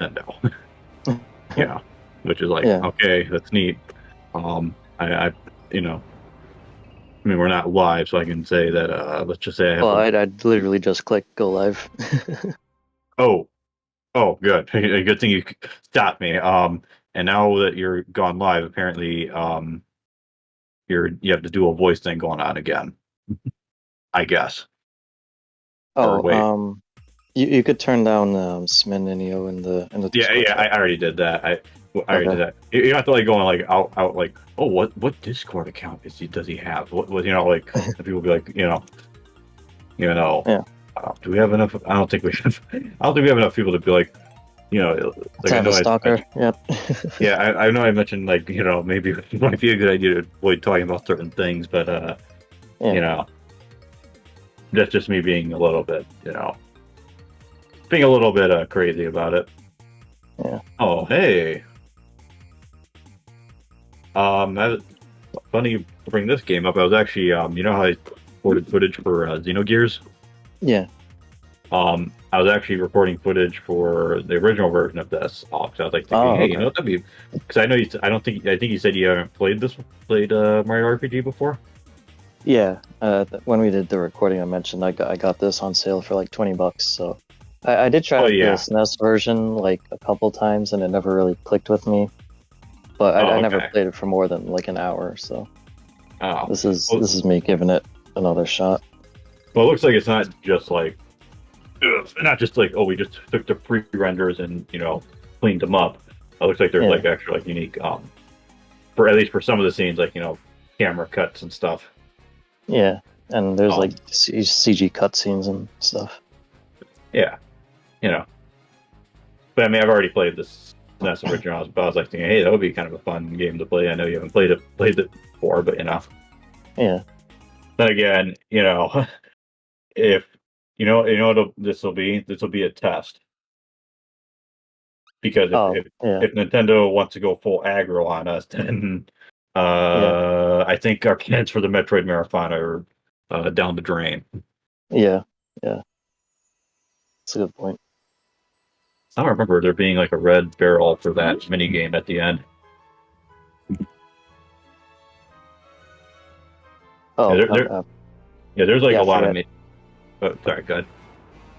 Nintendo. Yeah, which is like, Yeah. okay, that's neat. I you know, I mean, we're not live, so I can say that. Let's just say I have Well, a. I'd literally just click go live. Oh, oh, good. A good thing you stopped me. And now that you're gone live, apparently, you have the dual voice thing going on again. I guess. Or Oh, wait. you could turn down Sminenio in the Yeah, Discord yeah. I chat. already did that. I already Okay. did that. You don't have to like go on like out like, oh, what Discord account does he have? What like and people be like, you know, Yeah. do we have enough? I don't think we have. I don't think we have enough people to be like, To like I have a know I stalker. mentioned. Yep. Yeah, I know I mentioned like maybe it might be a good idea to avoid talking about certain things, but Yeah. you know that's just me being a little bit being a little bit crazy about it. Yeah. Oh hey, that, funny you bring this game up. I was actually you know how I recorded footage for Xenogears. Yeah. I was actually recording footage for the original version of this. So I was like thinking, Oh, hey, okay. that'd be because I know you. I think you said you haven't played Mario RPG before. Yeah. When we did the recording, I mentioned I got this on sale for like $20. So I did try Oh out the yeah. SNES version like a couple times, and it never really clicked with me. But I Oh never okay. played it for more than like an hour. So Oh well, this is me giving it another shot. well, it looks like it's not just like not just like, oh, we just took the pre-renders and cleaned them up. It looks like there's Yeah. like actually like unique for at least for some of the scenes, like camera cuts and stuff. Yeah. And there's like Um, CG cutscenes and stuff. yeah, you know. But I mean, I've already played this SNES original, but I was like thinking, hey, that would be kind of a fun game to play. I know you haven't played it before, but Yeah. then again, if what this will be a test because Oh, yeah. if Nintendo wants to go full aggro on us, then Yeah. I think our plans for the Metroid Marathon are down the drain. Yeah. Yeah. That's a good point. I don't remember there being like a red barrel for that mini game at the end. Yeah, Oh, yeah, there's like yeah, a I lot of forget. me. Oh, sorry, good.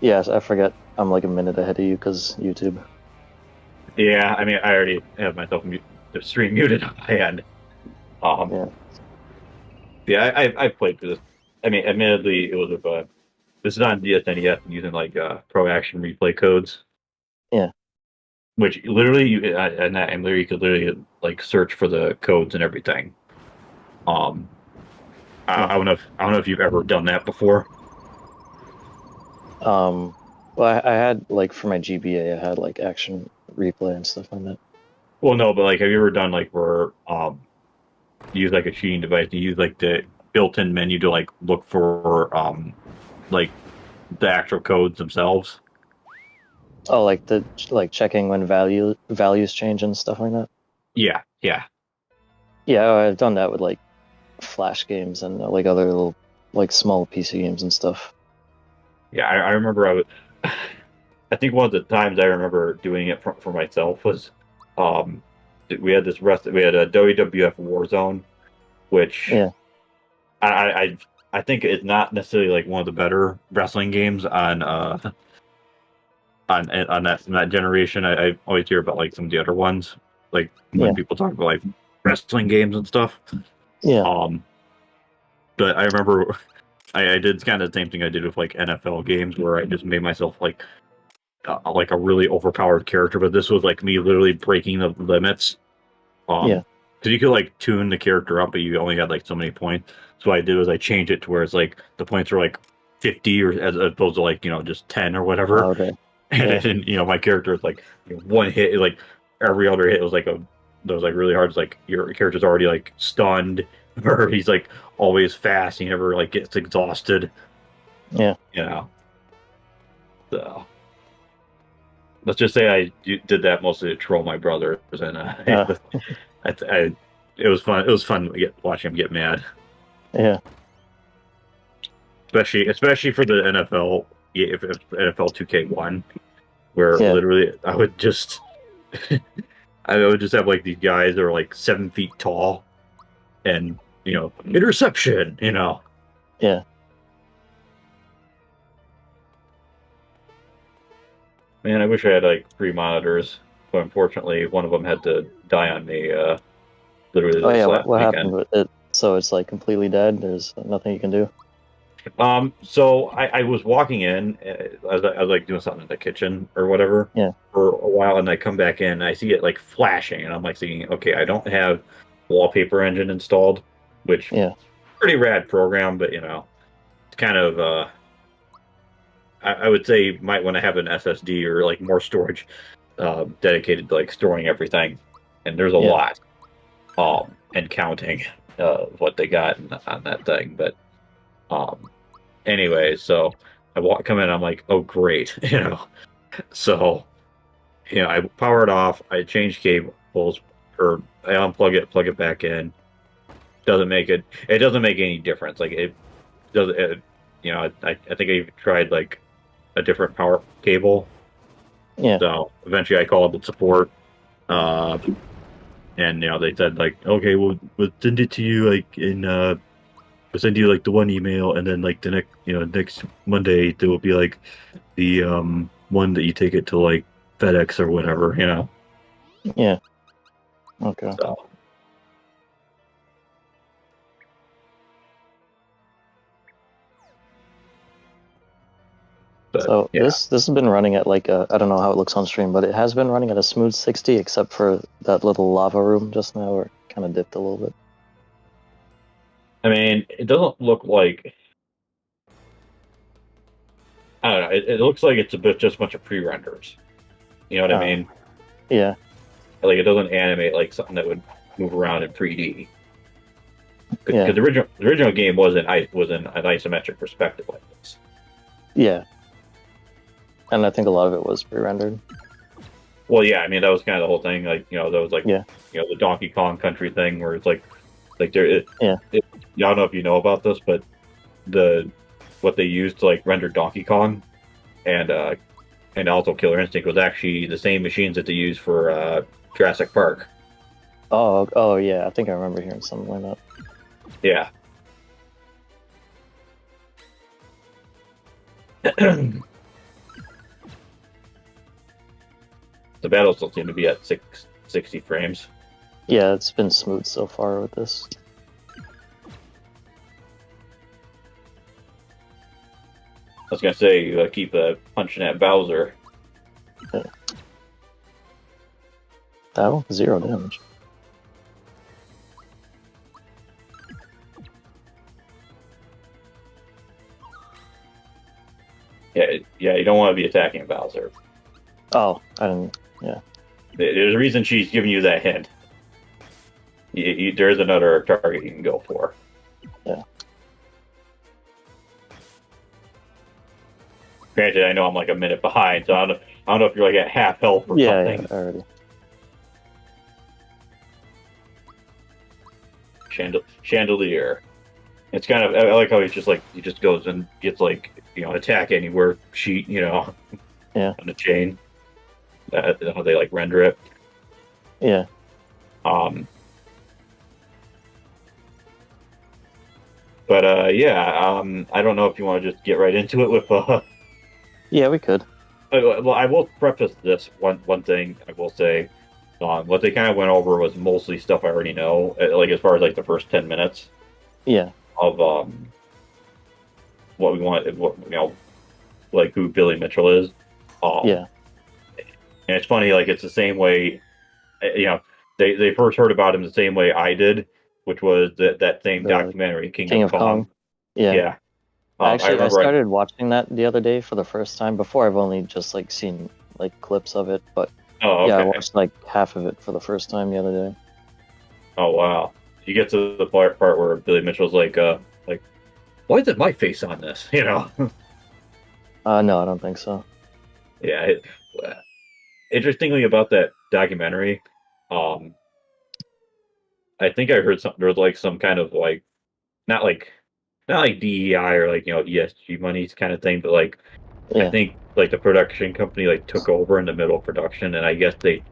Yes, I forget. I'm like a minute ahead of you because YouTube. Yeah, I mean, I already have myself the stream muted on my end. Um, Yeah. yeah, I played through this. I mean, admittedly, it was with this is on DSNES using like pro action replay codes, Yeah. which literally and literally you could literally like search for the codes and everything. Um, Yeah. I don't know if you've ever done that before. Um, well, I had like for my GBA, I had like action replay and stuff on that. Well, no, but like, have you ever done like where you use like a cheating device, you use like the built-in menu to like look for like the actual codes themselves? Oh, like the like checking when values change and stuff like that. Yeah, yeah, Yeah, I've done that with like Flash games and like other little like small PC games and stuff. yeah. I remember I think one of the times I remember doing it for myself was um we had a WWF Warzone, which Yeah. I I I I think is not necessarily like one of the better wrestling games on that generation. I always hear about like some of the other ones, like when Yeah. people talk about like wrestling games and stuff. Yeah. Um, but I remember I did kind of the same thing I did with like NFL games, where I just made myself like a really overpowered character. But this was like me literally breaking the limits. Yeah. Because you could like tune the character up, but you only had like so many points. So what I did was I changed it to where it's like the points are like 50 or as opposed to like just 10 or Oh, whatever. okay. And Yeah. then my character is like one hit, like every other hit was like that was like really hard. It's like your character's already like stunned, or he's like always fast. He never like gets exhausted. Yeah. You know. So let's just say I did that mostly to troll my brothers, and Uh, it was fun. It was fun watching him get mad, yeah. especially for the NFL. If NFL 2K1. where Yeah. literally I would just I would just have like these guys that are like 7 feet tall and interception. Yeah. Man, I wish I had like 3 monitors, but unfortunately one of them had to die on me literally Oh this yeah. last What happened weekend. with it? So it's like completely dead. There's nothing you can do. So I was walking in I was like doing something in the kitchen or whatever Yeah. for a while, and I come back in, and I see it like flashing, and I'm like thinking, okay, I don't have wallpaper engine installed, which Yeah. pretty rad program, but it's kind of I would say you might want to have an SSD or like more storage dedicated to like storing everything, and there's a Yeah. lot and counting what they got on that thing, but um anyway, so come in, I'm like, oh great, so I power it off, I change cables, or I unplug it, plug it back in. It doesn't make any difference. Like it does it, I think I even tried like a different power cable. Yeah. So eventually I called the support, uh and they said like, okay, we'll send it to you like in we'll send you like the one email, and then like the next Monday there will be like the one that you take it to like FedEx or whatever. Yeah. Okay. So, but So yeah, this has been running at like I don't know how it looks on stream, but it has been running at a smooth 60, except for that little lava room just now, where it kind of dipped a little bit. I mean, it doesn't look like, I don't know. It looks like it's just a bunch of pre-renders. You know what I Oh, mean? yeah. Like it doesn't animate like something that would move around in 3D. Because Yeah. the original game was in an isometric perspective like this. Yeah. And I think a lot of it was pre-rendered. Well, yeah, I mean that was kind of the whole thing. Like that was like Yeah. the Donkey Kong Country thing where it's like there. Yeah. I don't know if you know about this, but the what they used to like render Donkey Kong and also Killer Instinct was actually the same machines that they used for Jurassic Park. Oh yeah. I think I remember hearing something like that. Yeah. The battles still seem to be at 60 frames. Yeah, it's been smooth so far with this. I was gonna say you keep punching at Bowser. Yeah. Oh, 0 damage. Yeah, you don't want to be attacking Bowser. Oh, I didn't. Yeah. There's a reason she's giving you that hint. There's another target you can go for. Yeah. Granted, I know I'm like a minute behind, so I don't know if you're like at half health or Yeah. something. Yeah. Already. Chandelier. It's kind of, I like how he just goes and gets like attack anywhere sheet Yeah. on the chain. How they like render it. Yeah. Um, but yeah, I don't know if you want to just get right into it with. Yeah, we could. Well, I will preface this one thing. I will say, what they kind of went over was mostly stuff I already know. Like as far as like the first 10 minutes Yeah. of what we want, like who Billy Mitchell is. Yeah. And it's funny, like it's the same way, they first heard about him the same way I did, which was that same The documentary, King King of of Kong. Kong. Yeah. Yeah, I I remember. started watching that the other day for the first time. Before, I've only just like seen like clips of it, but Oh, yeah, I okay. watched like half of it for the first time the other day. Oh, wow. You get to the part where Billy Mitchell's like, why is it my face on this? No, I don't think so. Yeah. Interestingly about that documentary, um, I think I heard something. There was like some kind of not like DEI or like ESG monies kind of thing, but like I Yeah, think like the production company like took over in the middle of production, and I guess they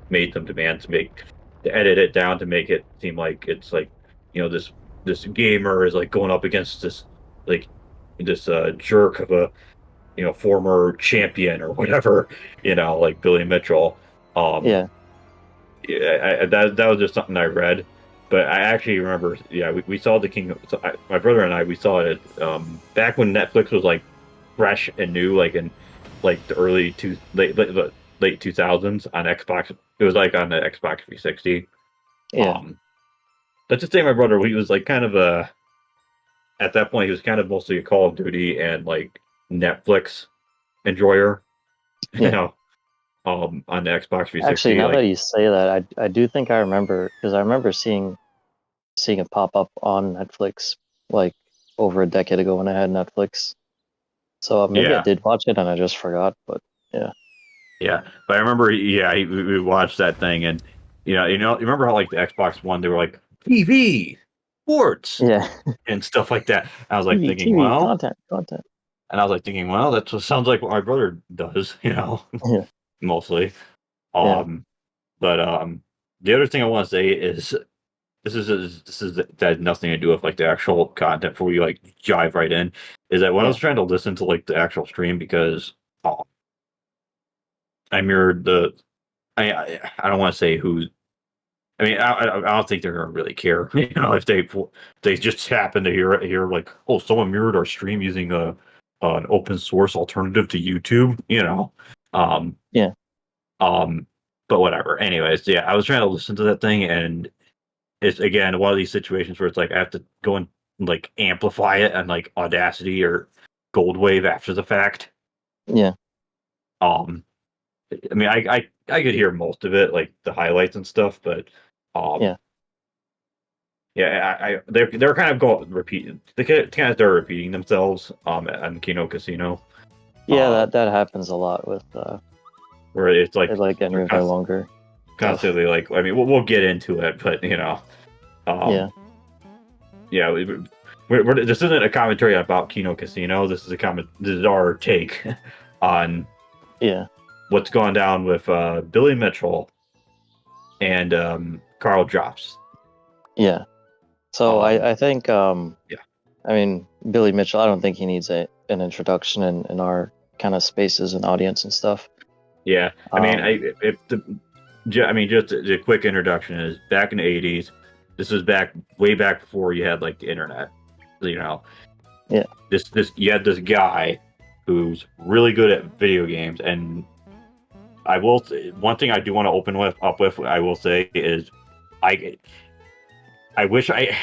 made some demands to edit it down to make it seem like it's like this gamer is like going up against like this jerk of a former champion or whatever, like Billy Mitchell. Um, yeah, yeah, that was just something I read, but I actually remember, yeah, we saw the King. So my brother and I we saw it back when Netflix was like fresh and new, like in like the late 2000s on Xbox. It was like on the Xbox 360. yeah, Um, let's just say my brother, he was like kind of a at that point he was kind of mostly a Call of Duty and like Netflix enjoyer, you yeah. know, on the Xbox Actually, 360, now like that you say that, I do think I remember because I remember seeing it pop up on Netflix like over a decade ago when I had Netflix. So maybe I yeah. did watch it and I just forgot. But yeah, Yeah, but I remember, yeah, we watched that thing, and you remember how like the Xbox One, they were like TV, sports, yeah, and stuff like that. I was like TV, thinking, TV, well, content, content. and I was like thinking, well, that just sounds like what my brother does, Yeah, mostly. yeah, Um, but the other thing I want to say is that has nothing to do with like the actual content before we like dive right in. Is that when I was yeah, trying to listen to like the actual stream because uh, I mirrored the I don't want to say who. I mean, I don't think they're gonna really care, if they just happen to hear like, oh, someone mirrored our stream using a an open source alternative to YouTube, um, yeah, um, but whatever. Anyways, yeah, I was trying to listen to that thing, and it's again one of these situations where it's like I have to go and like amplify it on like Audacity or Goldwave after the fact. yeah, Um, I mean, I could hear most of it, like the highlights and stuff, but um yeah. yeah, they're kind of going repeating. They kind of start repeating themselves on Kino Casino, Yeah, uh, that happens a lot with where it's like like any they're of their longer stuff. constantly like. I mean, we'll get into it, but um, Yeah, yeah, this isn't a commentary about Kino Casino. This is a comment. This is our take on yeah, what's gone down with Billy Mitchell and Carl Drops. yeah. So Um, I think yeah, I mean Billy Mitchell. I don't think he needs an introduction in our kind of spaces and audience and stuff. yeah. I mean, Um, I mean, just a quick introduction is back in the '80s. This was way back before you had like the internet. You know, yeah, this you had this guy who's really good at video games, and one thing I do want to open up with I will say is I I wish I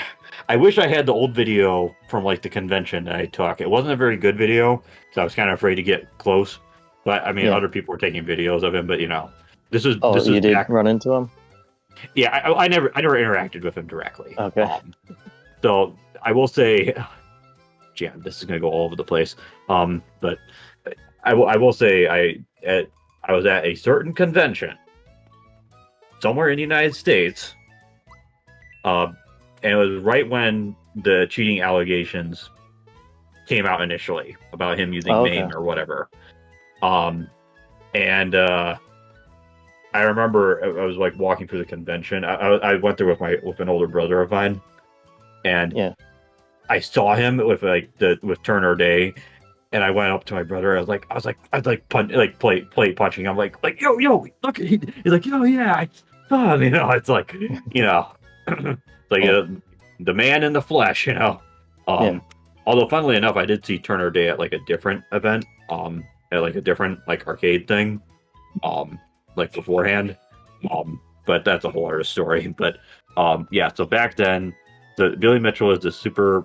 I wish I had the old video from like the convention that I took. It wasn't a very good video because I was kind of afraid to get close. But I mean, yeah. other people were taking videos of him. But Oh, this is you did back. run into him? Yeah, I never interacted with him directly. Okay. So I will say, yeah, this is gonna go all over the place. But I will say I was at a certain convention somewhere in the United States. Uh, and it was right when the cheating allegations came out initially about him using Oh, okay. MAME or whatever. Um, and I remember I was like walking through the convention. I went there with an older brother of mine, and Yeah. I saw him with Turner Day, and I went up to my brother. I was like play punching. I'm like yo look. He's like yeah I saw him. It's like it's like Yeah. the man in the flesh. Yeah. Um, although funnily enough, I did see Turner Day at like a different event. At like a different like arcade thing. Um, like beforehand. But that's a whole other story. But yeah. So back then, the Billy Mitchell is the super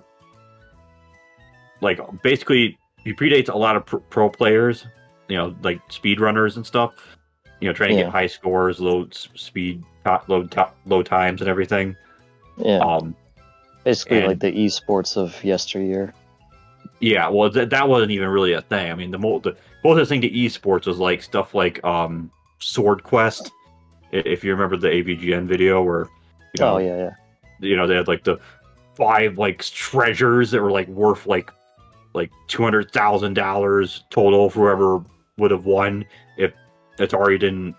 like basically he predates a lot of pro players, like speed runners and stuff. Trying to get Yeah. high scores, low times, and everything. Yeah. Um, Basically like and the esports of yesteryear. yeah, well, that wasn't even really a thing. I mean, the closest thing to esports was like stuff like Sword Quest. If you remember the AVGN video where you Oh, know yeah, yeah. they had like the five like treasures that were like worth like like $200,000 total for whoever would have won if Atari didn't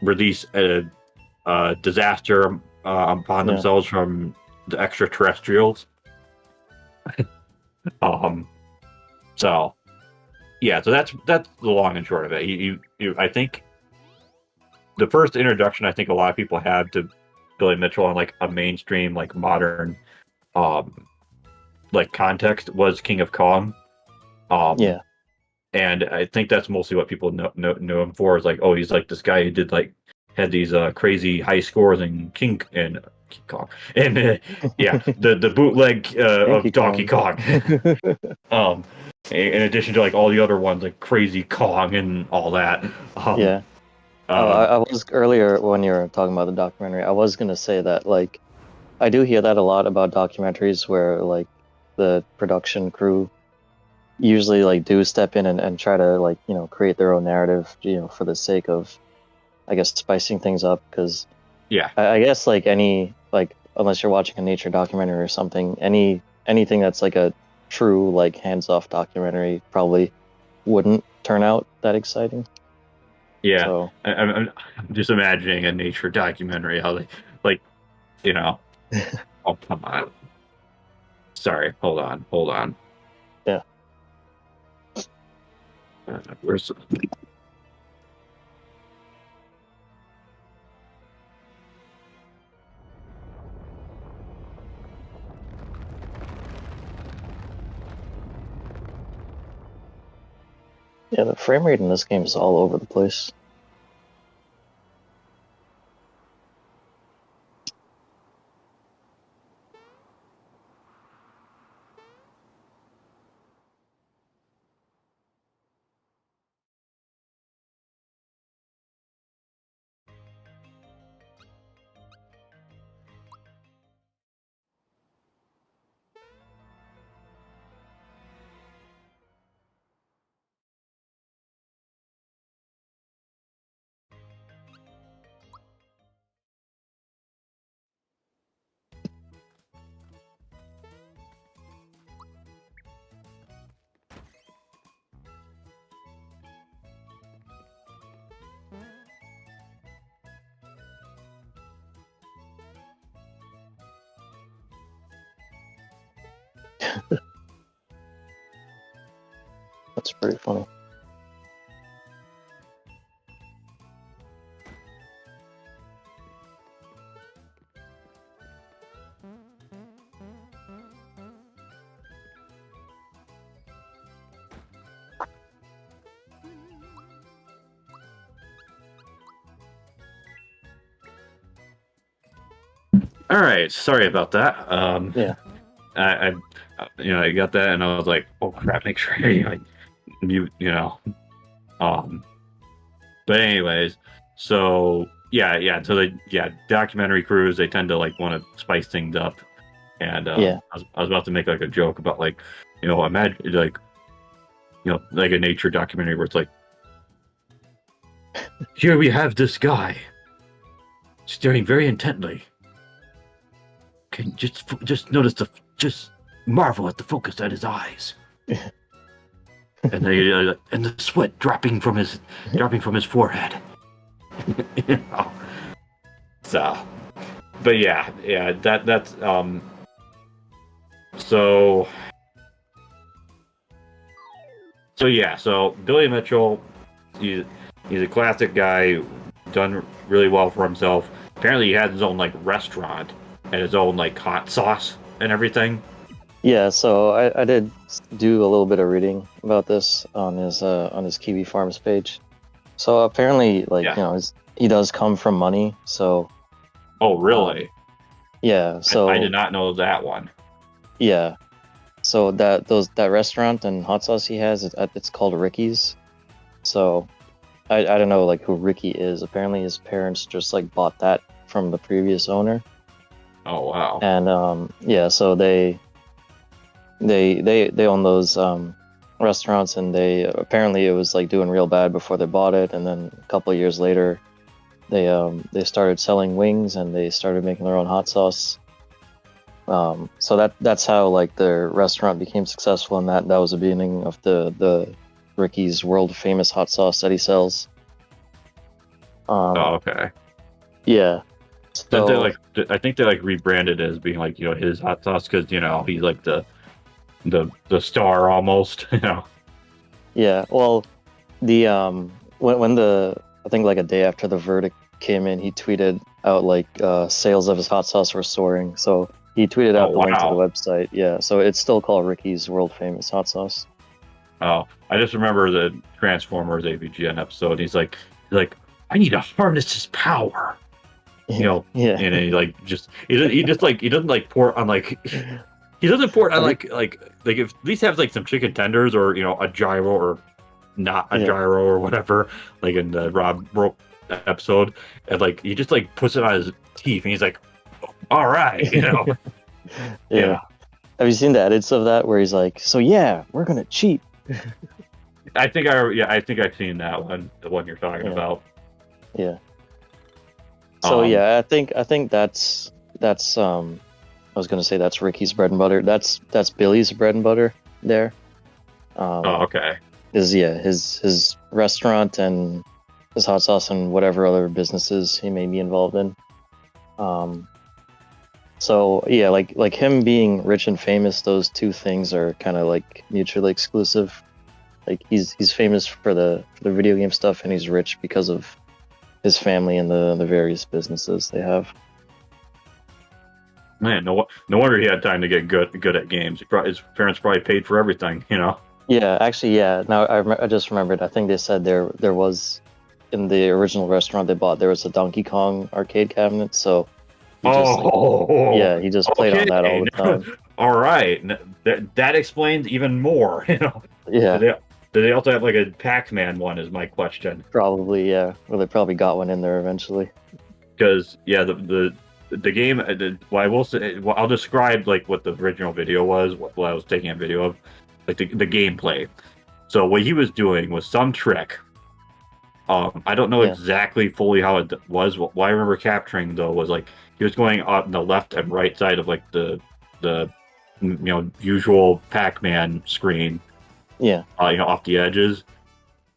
release a disaster upon Yeah. themselves from the extraterrestrials. Um, so yeah, so that's the long and short of it. I think the first introduction I think a lot of people have to Billy Mitchell on like a mainstream like modern um like context was King of Kong. Um, Yeah. and I think that's mostly what people know him for is like, oh, he's like this guy who did like had these crazy high scores in King Kong and yeah, the bootleg Donkey of Donkey Kong. Kong. um, in addition to like all the other ones like Crazy Kong and all that. Um, Yeah. Oh, uh, I was earlier when you were talking about the documentary, I was gonna say that like I do hear that a lot about documentaries where like the production crew usually like do step in and try to like, create their own narrative, for the sake of, I guess, spicing things up. Because yeah, I guess like any like unless you're watching a nature documentary or something, anything that's like a true like hands-off documentary probably wouldn't turn out that exciting. yeah. So I'm just imagining a nature documentary how they like you know. Oh come on. Sorry, hold on. yeah. Where's Yeah, the frame rate in this game is all over the place. That's pretty funny. all right? Sorry about that. Yeah. I I got that, and I was like, oh crap, make sure you like mute, Um, but anyways, so so documentary crews they tend to like want to spice things up, and Yeah. I was about to make like a joke about like, imagine like, like a nature documentary where it's like, here we have this guy staring very intently. Can just notice just marvel at the focus at his eyes. And and the sweat dropping from his forehead. you know? So, but that's so so Billy Mitchell, he's a classic guy, done really well for himself. Apparently, he has his own like restaurant and his own like hot sauce and everything. Yeah, so I did do a little bit of reading about this on his Kiwi Farms page. So apparently, like, Yeah. he does come from money. So Oh, really? yeah, I did so not know that one. yeah, so that restaurant and hot sauce he has, it's called Ricky's. So I don't know like who Ricky is. Apparently, his parents just like bought that from the previous owner, Oh, wow. and yeah, so they own those restaurants, and they apparently it was like doing real bad before they bought it, and then a couple of years later they started selling wings and they started making their own hot sauce, So that's how like the restaurant became successful, and that was the beginning of the Ricky's world famous hot sauce that he sells. Oh, Um, okay. yeah. Did they So like? I think they like rebranded it as being like his hot sauce because he's like the star almost. yeah, well, the when the I think like a day after the verdict came in, he tweeted out like sales of his hot sauce were soaring. So he tweeted Oh out the link to the wow. website. Yeah, so it's still called Ricky's world famous hot sauce. Oh, I just remember the Transformers AVGN episode. He's like, I need to harness his power. You Yeah, know, yeah. and he just like he doesn't like pour it on like he doesn't pour it on Have you? like if at least have like some chicken tenders or a gyro or not a Yeah, gyro or whatever like in the Rob Rope episode and like he just like puts it on his teeth and he's like all right yeah. yeah. Have you seen the edits of that where he's like, "So yeah, we're gonna cheat." I think I've seen that one, the one you're talking Yeah, about. yeah. So um yeah, I think that's I was gonna say that's Ricky's bread and butter. That's Billy's bread and butter there. oh Um, okay. is yeah his restaurant and his hot sauce and whatever other businesses he may be involved in. Um, so yeah, like him being rich and famous, those two things are kind of like mutually exclusive. Like he's famous for the video game stuff, and he's rich because of his family and the various businesses they have. Man, no wonder he had time to get good at games. His parents probably paid for everything. Yeah, actually, yeah. Now I just remembered. I think they said there was in the original restaurant they bought there was a Donkey Kong arcade cabinet, so he just like Oh, yeah he just played on that all okay. the time. All right. That explains even more. Do Yeah, they do they also have like a Pac-Man one? Is my question. probably yeah. Well, they probably got one in there eventually. Because yeah, the game. Well, I will say. Well, I'll describe like what the original video was. What I was taking a video of, like the gameplay. So what he was doing was some trick. I don't know Yeah, exactly fully how it was. What I remember capturing though was like he was going on the left and right side of like the usual Pac-Man screen, yeah, off the edges.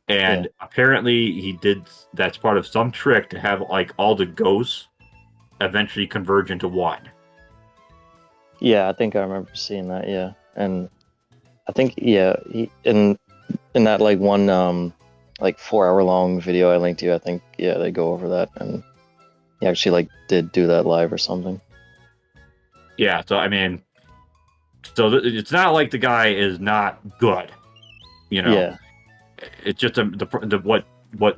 yeah, And apparently he did that's part of some trick to have like all the ghosts eventually converge into one. yeah. I think I remember seeing that. Yeah, and I think yeah in that like one like 4 hour long video I linked you. I think yeah they go over that and he actually like did do that live or something. Yeah, so I mean, it's not like the guy is not good, you know. Yeah, It's just what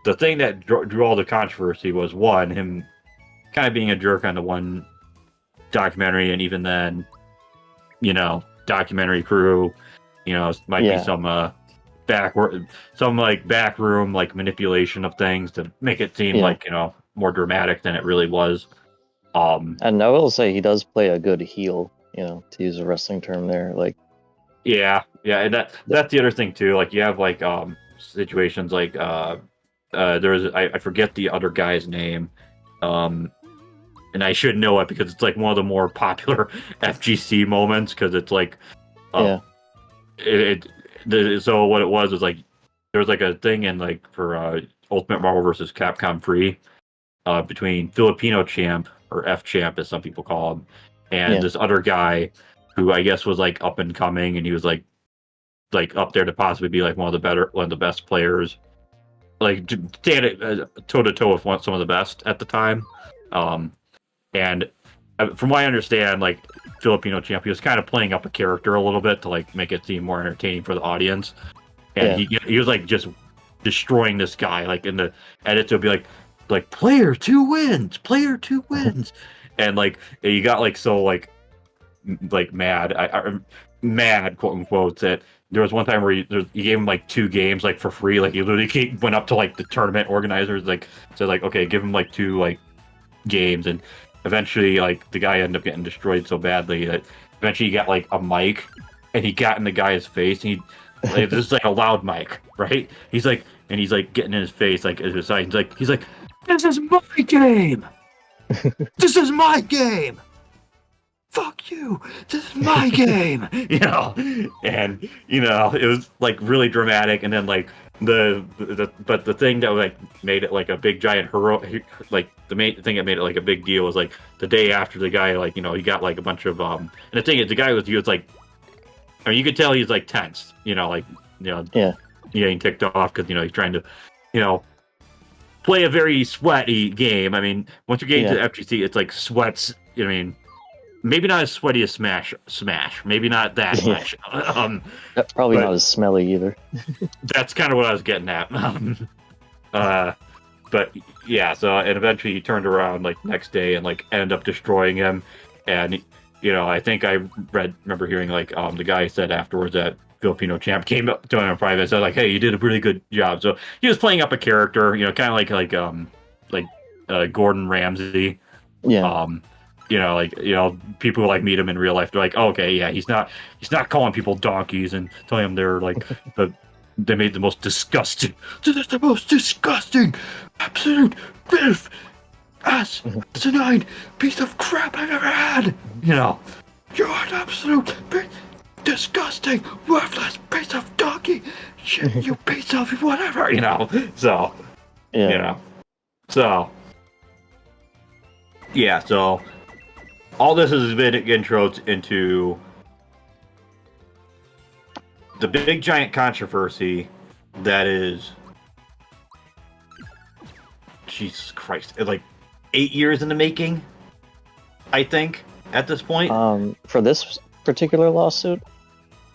the thing that drew all the controversy was one him kind of being a jerk on the one documentary, and even then, documentary crew, might be yeah, some some like back room like manipulation of things to make it seem yeah. like more dramatic than it really was. Um, And I will say he does play a good heel, to use a wrestling term there. Like, yeah, and that's the other thing too. Like you have like situations like there's I forget the other guy's name. Um, and I should know it because it's like one of the more popular FGC moments because it's like uh yeah, so what it was like there was like a thing in like for Ultimate Marvel versus Capcom 3 between Filipino champ or F champ as some people call him and yeah, this other guy who I guess was like up and coming and he was like up there to possibly be like one of the best players like stand toe to toe with some of the best at the time. Um, and from what I understand, like Filipino champ, he was kind of playing up a character a little bit to like make it seem more entertaining for the audience. And yeah, he was like just destroying this guy. Like in the edits, it'll be like player two wins, and like you got like so like mad, mad quote unquote that there was one time where he gave him like 2 games like for free. Like he literally went up to like the tournament organizers like said like okay give him like 2 games and eventually like the guy ended up getting destroyed so badly that eventually he got like a mic and he got in the guy's face and he like, this is like a loud mic right he's like getting in his face like as his side he's like this is my game this is my game fuck you, this is my game, and it was like really dramatic. And then like but the thing that like made it like a big giant hero, like the main thing that made it like a big deal was like the day after the guy, like he got like a bunch of and the thing is the guy he was like, I mean, you could tell he's like tense, like Yeah. getting ticked off because he's trying to you know play a very sweaty game. I mean, once you get into Yeah. the FGC, it's like sweats. I mean, maybe not as sweaty as Smash. Maybe not that Yeah. much. Probably but not as smelly either. that's kind of what I was getting at. Uh, but yeah, so and eventually he turned around like next day and like ended up destroying him. And I think I remember hearing like the guy said afterwards that Filipino champ came up to him in private and said like, "Hey, you did a really good job." So he was playing up a character, kind of like Gordon Ramsay. Yeah. People who like meet him in real life, they're like, oh, okay, yeah, he's not calling people donkeys and telling them they're like they made the most disgusting. This is the most disgusting, absolute filth, asinine piece of crap I've ever had. You're an absolute disgusting, worthless piece of donkey. Shit, you piece of whatever. So Yeah. so yeah, so all this has been intro into the big giant controversy that is, Jesus Christ, like 8 years in the making, I think, at this point. For this particular lawsuit?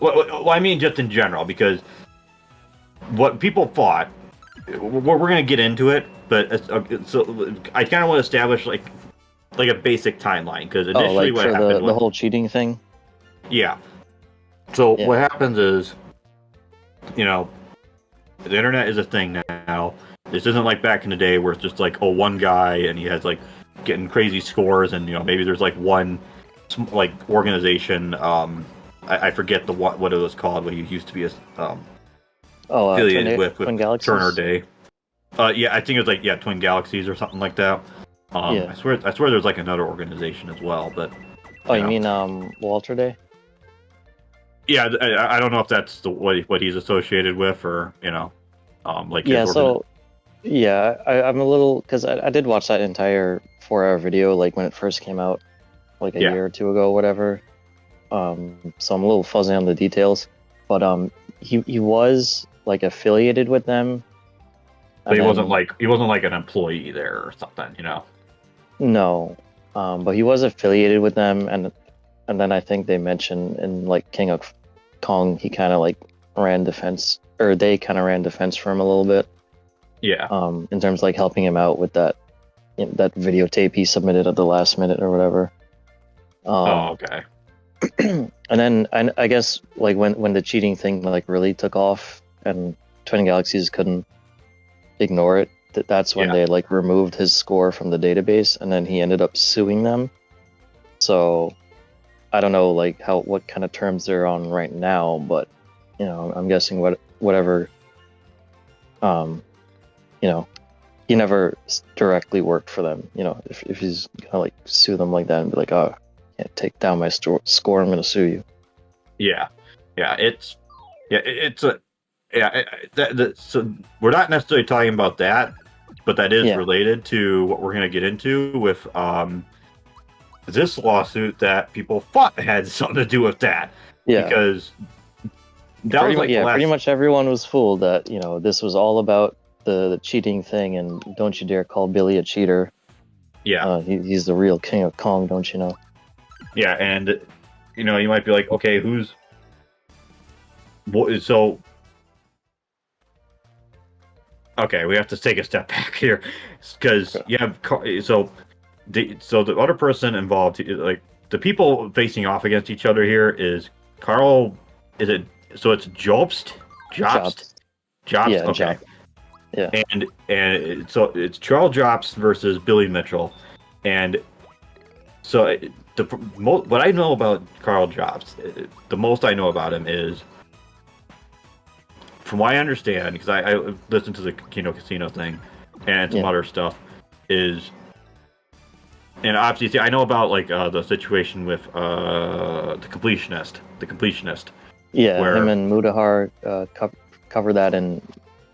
Well, I mean just in general, because what people thought, we're going to get into it, but so I kind of want to establish like a basic timeline, because initially what happened was the whole cheating thing. Yeah. So what happens is, the internet is a thing now. This isn't like back in the day where it's just like, oh, one guy and he has like getting crazy scores, and maybe there's like one like organization. I forget what it was called. What he used to be affiliated with Twin Galaxies? Turner Day. Yeah, I think it was like Twin Galaxies or something like that. I swear there's like another organization as well, but. Oh, you mean Walter Day? Yeah, I don't know if that's what he's associated with, or like yeah. So yeah, I'm a little, because I did watch that entire 4-hour video like when it first came out, like a year or two ago, whatever. So I'm a little fuzzy on the details, but he was like affiliated with them. But he wasn't like an employee there or something, No, but he was affiliated with them, and then I think they mentioned in like King of Kong, he kind of like ran defense, or they kind of ran defense for him a little bit. Yeah. In terms of like helping him out with that videotape he submitted at the last minute or whatever. Okay. And then I guess like when the cheating thing like really took off and Twin Galaxies couldn't ignore it, that's when they like removed his score from the database, and then he ended up suing them. So I don't know like what kind of terms they're on right now, but I'm guessing whatever. He never directly worked for them. If he's gonna like sue them like that and be like, oh, can't take down my score, I'm gonna sue you. So we're not necessarily talking about that, but that is related to what we're gonna get into with this lawsuit that people thought had something to do with that. Yeah, because that was like pretty much everyone was fooled that this was all about the cheating thing, and don't you dare call Billy a cheater. Yeah, he's the real King of Kong, don't you know? Yeah, and you might be like, okay, okay, we have to take a step back here, because you have the other person involved, like the people facing off against each other here is Carl. Is it so? It's Jobst. Yeah, Okay. Yeah. And so it's Charles Jobst versus Billy Mitchell, and so what I know about Carl Jobst, the most I know about him is, from what I understand, because I listened to the Casino thing and some other stuff, is And obviously, I know about like the situation with the completionist, Yeah, him where and Mudahar cover that, and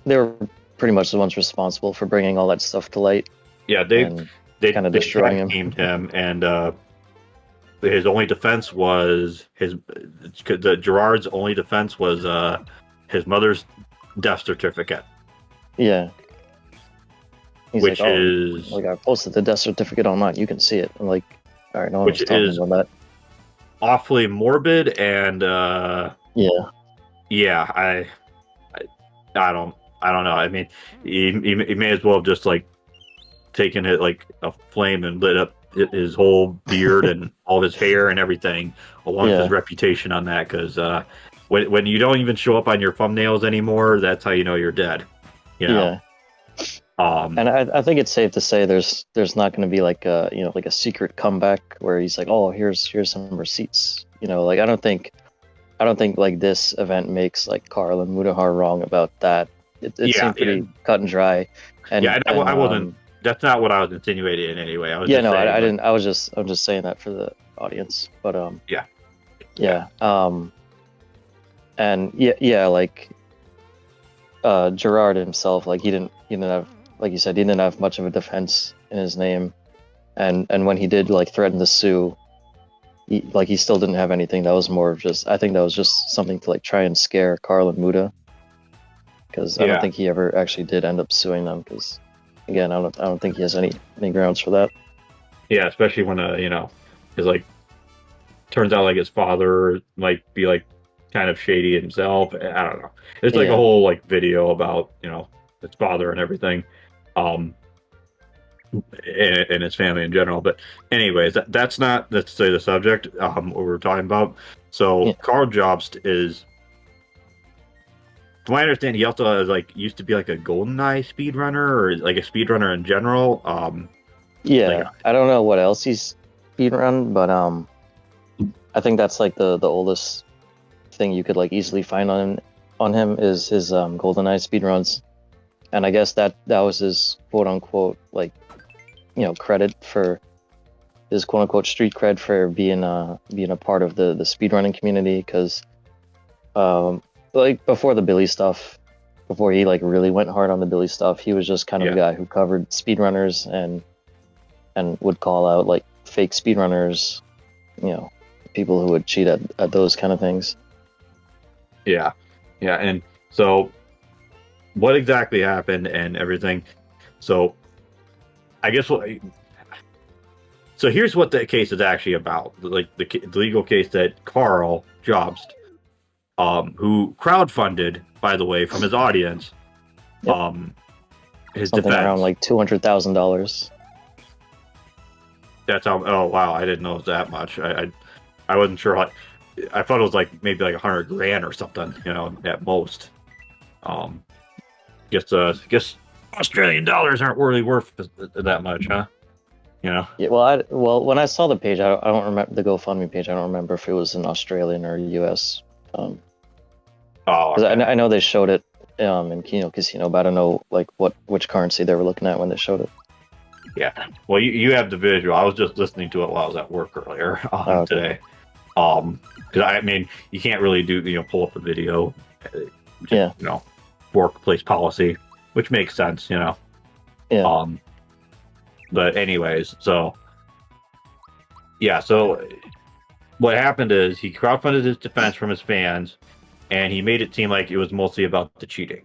they were pretty much the ones responsible for bringing all that stuff to light yeah, and kind of they destroying tag him. teamed him, and his only defense was Gerard's only defense was his mother's death certificate, Yeah, he's like, which oh, is like I posted the death certificate online. You can see it. I'm like, all right, no one which was talking is about that. awfully morbid, and Yeah, yeah, I don't I don't know. I mean, he may as well have just like taken it like a flame and lit up his whole beard and all his hair and everything, along with his yeah, reputation on that. Because when you don't even show up on your thumbnails anymore, that's how you know you're dead. You know. yeah. Um. And I think it's safe to say there's not going to be like a like a secret comeback where he's like, oh, here's some receipts. Like I don't think like this event makes like Carl and Mudahar wrong about that. It Yeah. seemed Yeah. pretty cut and dry, Yeah. and I wasn't. That's not what I was insinuating in any way. I was yeah, just no, saying I like, didn't. I'm just saying that for the audience, but yeah, yeah, yeah, and yeah, like Gerard himself, like he didn't have, like you said, he didn't have much of a defense in his name, and when he did like threaten to sue, he still didn't have anything. That was more of just, I think that was just something to like try and scare Carl and Muda, because I don't yeah, think he ever actually did end up suing them. Because again, I don't think he has any grounds for that. yeah. Especially when because like turns out like his father might be like kind of shady himself. I don't know. It's like a Yeah, whole like video about his father and everything, um, and his family in general. But anyways, that's not let's say the subject what we're talking about. So yeah, Carl Jobst is, from my understanding, he also like used to be like a GoldenEye speedrunner or like a speedrunner in general. Like yeah. I don't know what else he's speedrun, but I think that's like the oldest thing you could like easily find on him is his GoldenEye speedruns, and I guess that was his quote unquote like credit for his quote unquote street cred for being a part of the speedrunning community, because like before the Billy stuff, before he like really went hard on the Billy stuff, he was just kind of a yeah, guy who covered speedrunners and would call out like fake speedrunners, you know, people who would cheat at those kind of things. yeah, yeah, and so what exactly happened and everything. So I guess what. So here's what the case is actually about. Like the legal case that Carl Jobst, who crowdfunded, by the way, from his audience, Yep, um, his something around defense. like $200,000. That's how. Oh wow, I didn't know it was that much. I wasn't sure. I thought it was like maybe like 100 grand or something. At most. Um, guess Australian dollars aren't really worth that much, huh? You know. Yeah, well, when I saw the page, I don't remember the GoFundMe page. I don't remember if it was in Australian or US. Oh, Because okay. I know they showed it in Kino Casino, but I don't know like which currency they were looking at when they showed it. Yeah. Well, you have the visual. I was just listening to it while I was at work earlier Oh, okay. today. Because I mean, you can't really do pull up a video, just Yeah, workplace policy, which makes sense. yeah, Um, but anyways, so yeah, so what happened is he crowdfunded his defense from his fans, and he made it seem like it was mostly about the cheating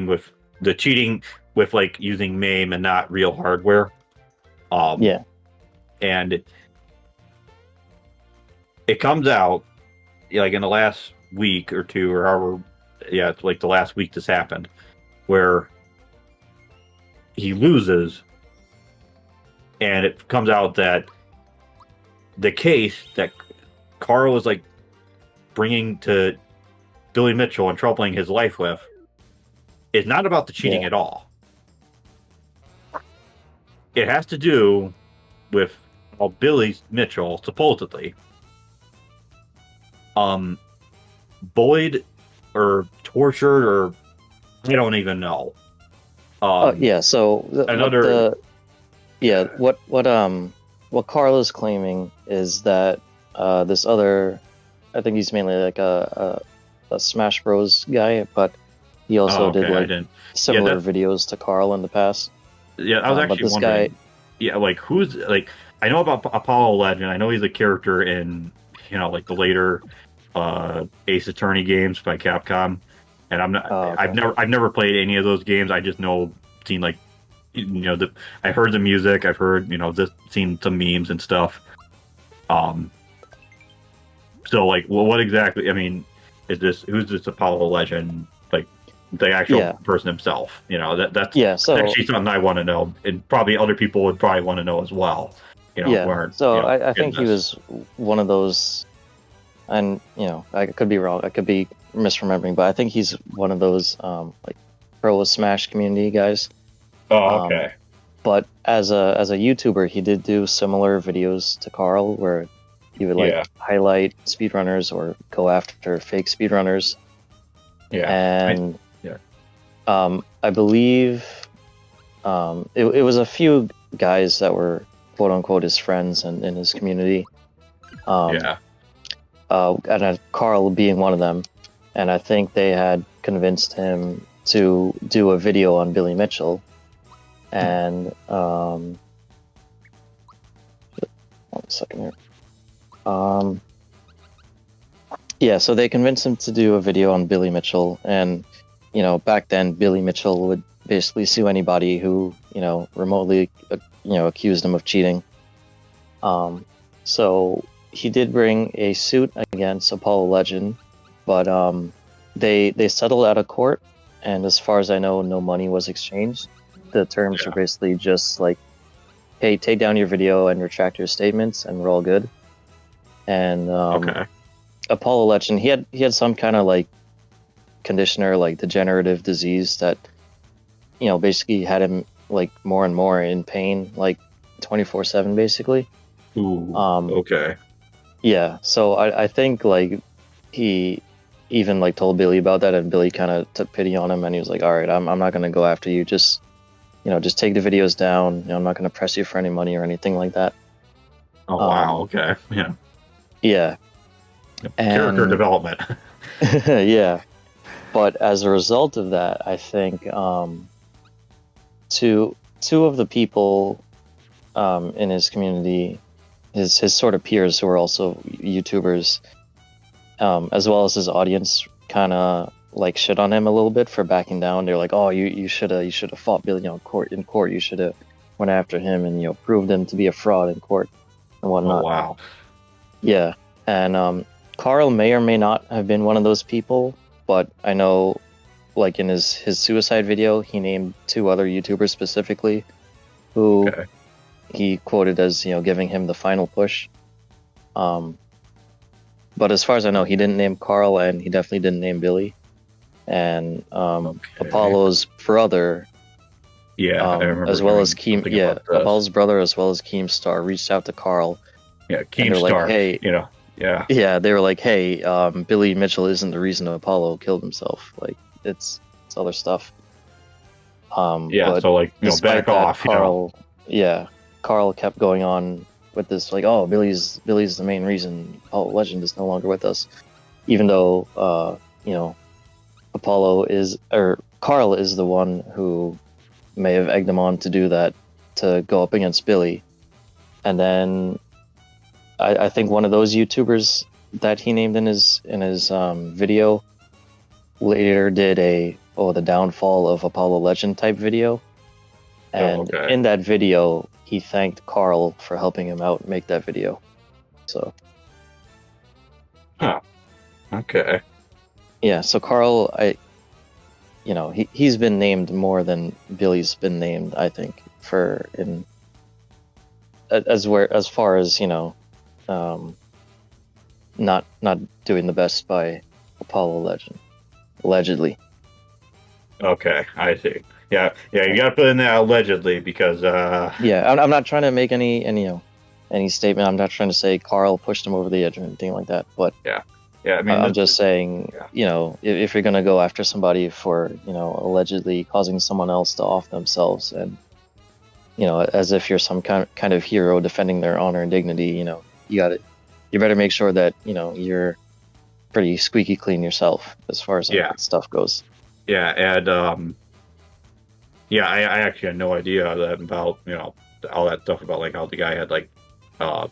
with the cheating with like using MAME and not real hardware. Um, yeah, and it comes out like in the last week or two or however, yeah, it's like the last week this happened, where he loses, and it comes out that the case that Carl was like bringing to Billy Mitchell and troubling his life with is not about the cheating yeah. at all. It has to do with Billy Mitchell supposedly um bullied or tortured, or I don't even know. Oh Um yeah. So Another Yeah, what Carl is claiming is that this other, I think he's mainly like a Smash Bros guy, but he Oh, also okay. did I like didn't. Yeah, similar videos to Carl in the past. yeah. I was But actually this guy, wondering. Yeah, like who's like I know about Apollo Legend. I know he's a character in like the later Ace Attorney games by Capcom, and I'm not. oh, okay, I've never played any of those games. I just know seen like I heard the music. I've heard seen some memes and stuff. Um, so like, well, what exactly? I mean, is this who's this Apollo Legend? Like the actual yeah, person himself? That's yeah. So actually something I want to know, and probably other people would probably want to know as well. Who yeah, aren't so I getting think he this. was one of those, and I could be wrong, I could be misremembering, but I think he's one of those like pro Smash community guys. Oh, Um, okay. but as a YouTuber, he did do similar videos to Carl where he would Yeah, like highlight speedrunners or go after fake speedrunners. yeah, And yeah, I believe it was a few guys that were quote unquote his friends and in his community. Um, yeah. and Carl being one of them. And I think they had convinced him to do a video on Billy Mitchell. And one second here. Yeah, so they convinced him to do a video on Billy Mitchell, and back then Billy Mitchell would basically sue anybody who remotely accused him of cheating. So he did bring a suit against Apollo Legend, but they settled out of court, and as far as I know, no money was exchanged. The terms were Yeah. basically just like, hey, take down your video and retract your statements, and we're all good. And Okay. Apollo Legend, he had some kind of like conditioner, like degenerative disease that basically had him like more and more in pain, like 24/7, basically. Ooh. Um, Okay. yeah, so I think like he even like told Billy about that, and Billy kind of took pity on him, and he was like, "All right, I'm not gonna go after you. Just take the videos down. I'm not gonna press you for any money or anything like that." Oh wow. Um, Okay. Yeah. yeah, Character and development. yeah, but as a result of that, I think two of the people in his community, his sort of peers who are also YouTubers, as well as his audience, kind of like shit on him a little bit for backing down. They're like, "Oh, you should have fought Billy, in court. You should have went after him and proved him to be a fraud in court and Oh whatnot." wow. Yeah, and Carl may or may not have been one of those people, but I know, like in his suicide video, he named two other YouTubers specifically who Okay. he quoted as giving him the final push. Um, but as far as I know, he didn't name Carl, and he definitely didn't name Billy. And Okay. Apollo's brother, Yeah, I remember as well as hearing Keem, something yeah, about this. Apollo's brother as well as Keemstar reached out to Carl, Yeah, and they're like, Keemstar. "Hey, Yeah. yeah," they were like, "Hey, Billy Mitchell isn't the reason Apollo killed himself. Like, it's other stuff." Yeah. But So like, back despite that, off. Carl kept going on with this, like, "Oh, Billy's the main reason Apollo Legend is no longer with us," even though Carl is the one who may have egged him on to do that, to go up against Billy. And then I think one of those YouTubers that he named in his video later did the downfall of Apollo Legend type video. Oh, And okay. in that video, he thanked Carl for helping him out make that video. So Huh. Okay. yeah, so Carl, he's been named more than Billy's been named, I think, for in as far as um, not doing the best by Apollo Legend, allegedly. Okay. I see. Yeah. Yeah. You got to put in that allegedly because. Yeah, I'm not trying to make any statement. I'm not trying to say Carl pushed him over the edge or anything like that. But Yeah. Yeah. I mean, I'm just saying, yeah. if you're gonna go after somebody for allegedly causing someone else to off themselves, and as if you're some kind of hero defending their honor and dignity. You better make sure that you're pretty squeaky clean yourself as far as Yeah, that stuff goes. yeah, and yeah, I actually had no idea that about all that stuff about like how the guy had like uh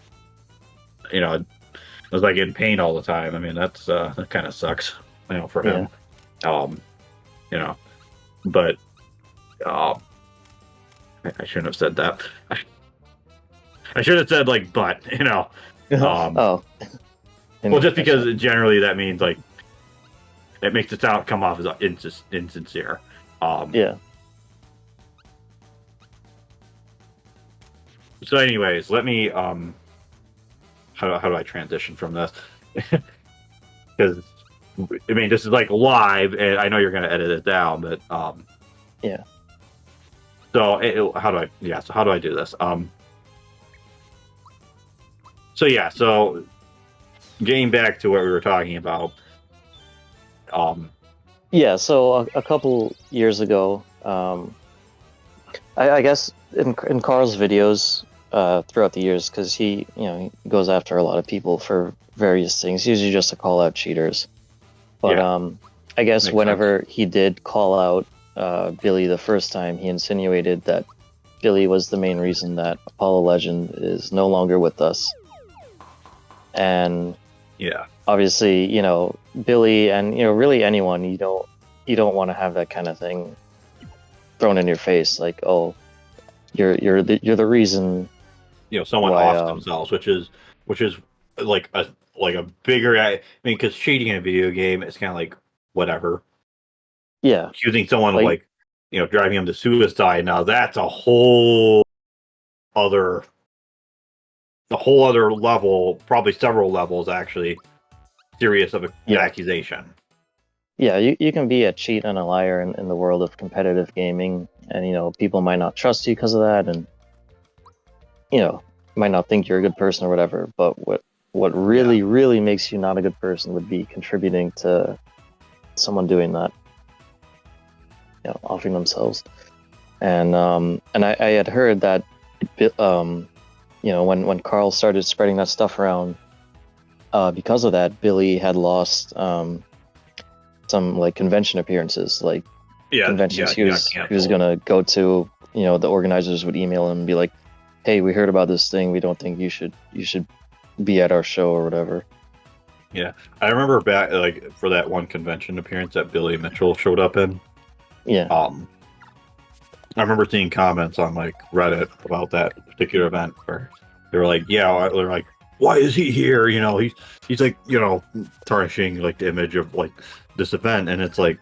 was like in pain all the time. I mean, that kind of sucks, for Yeah. him. Um, you know, but uh, I shouldn't have said that. I should have said like, but Oh, well, just because generally that means like it makes it sound come off as insincere. Yeah. So, anyways, let me how do I transition from this? Because I mean, this is like live, and I know you're going to edit it down, but Yeah. So how do I? Yeah. So how do I do this? So yeah. So getting back to what we were talking about. Yeah. So a couple years ago, I guess in Carl's videos throughout the years, because he goes after a lot of people for various things, usually just to call out cheaters. But Yeah. I guess Makes whenever he did call out Billy the first time, he insinuated that Billy was the main reason that Apollo Legend is no longer with us. And Yeah. obviously, Billy and really anyone, you don't want to have that kind of thing thrown in your face, like, oh, you're the reason Someone why. off themselves, which is like a bigger. I mean, because cheating in a video game is kind of like whatever. Yeah, Accusing someone of like like driving them to suicide. Now that's other a whole other level, probably several levels actually, serious of an yeah, accusation. yeah. You can be a cheat and a liar in the world of competitive gaming, and people might not trust you because of that, and might not think you're a good person or whatever. But what really really makes you not a good person would be contributing to someone doing that, offing themselves. And I had heard that when Carl started spreading that stuff around, because of that, Billy had lost some like convention appearances, like conventions he was gonna go to. The organizers would email him and be like, "Hey, we heard about this thing. We don't think you should be at our show or whatever." Yeah, I remember back like for that one convention appearance that Billy Mitchell showed up in. Yeah. I remember seeing comments on like Reddit about that particular event where they were like, "Yeah," they're like, "Why is he here?" He's like, tarnishing like the image of like this event, and it's like,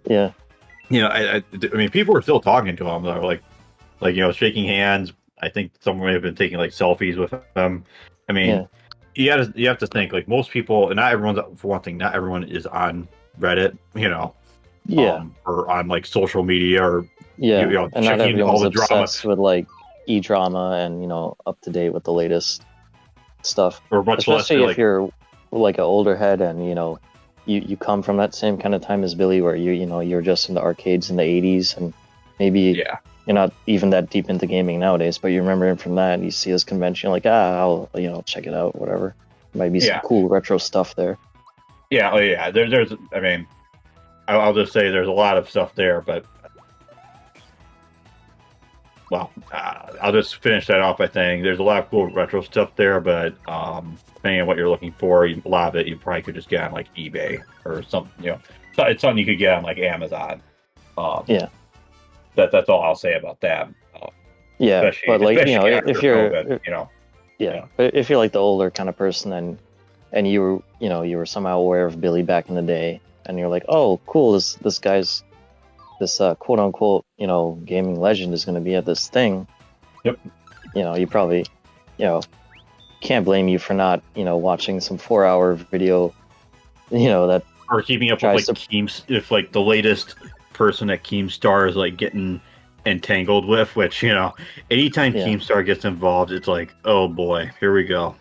yeah, I mean, people were still talking to him. They're like shaking hands. I think someone may have been taking like selfies with him. I mean, you have to think like most people, and not everyone's for one thing. Not everyone is on Reddit, or on like social media or and not checking all everyone's the drama obsessed with like e-drama and up to date with the latest stuff. or much less Especially if like you're like an older head and you come from that same kind of time as Billy, where you're just in the arcades in the 80s, and maybe you're not even that deep into gaming nowadays, but you remember him from that, and you see his convention, you're like, I'll check it out, whatever. Might be some cool retro stuff there. Yeah, oh yeah. There's I mean, I'll just say there's a lot of stuff there, but well, I'll just finish that off by saying there's a lot of cool retro stuff there, but depending on what you're looking for, a lot of it you probably could just get on like eBay or something. So it's something you could get on like Amazon. That's all I'll say about that. But like if you're COVID, but if you're like the older kind of person and you were somehow aware of Billy back in the day, and you're like, oh, cool, this guy's this quote unquote gaming legend is going to be at this thing. Yep. You probably can't blame you for not watching some 4-hour video that or keeping up with like if like the latest person at Keemstar is like getting entangled with, which anytime Keemstar gets involved, it's like, oh boy, here we go,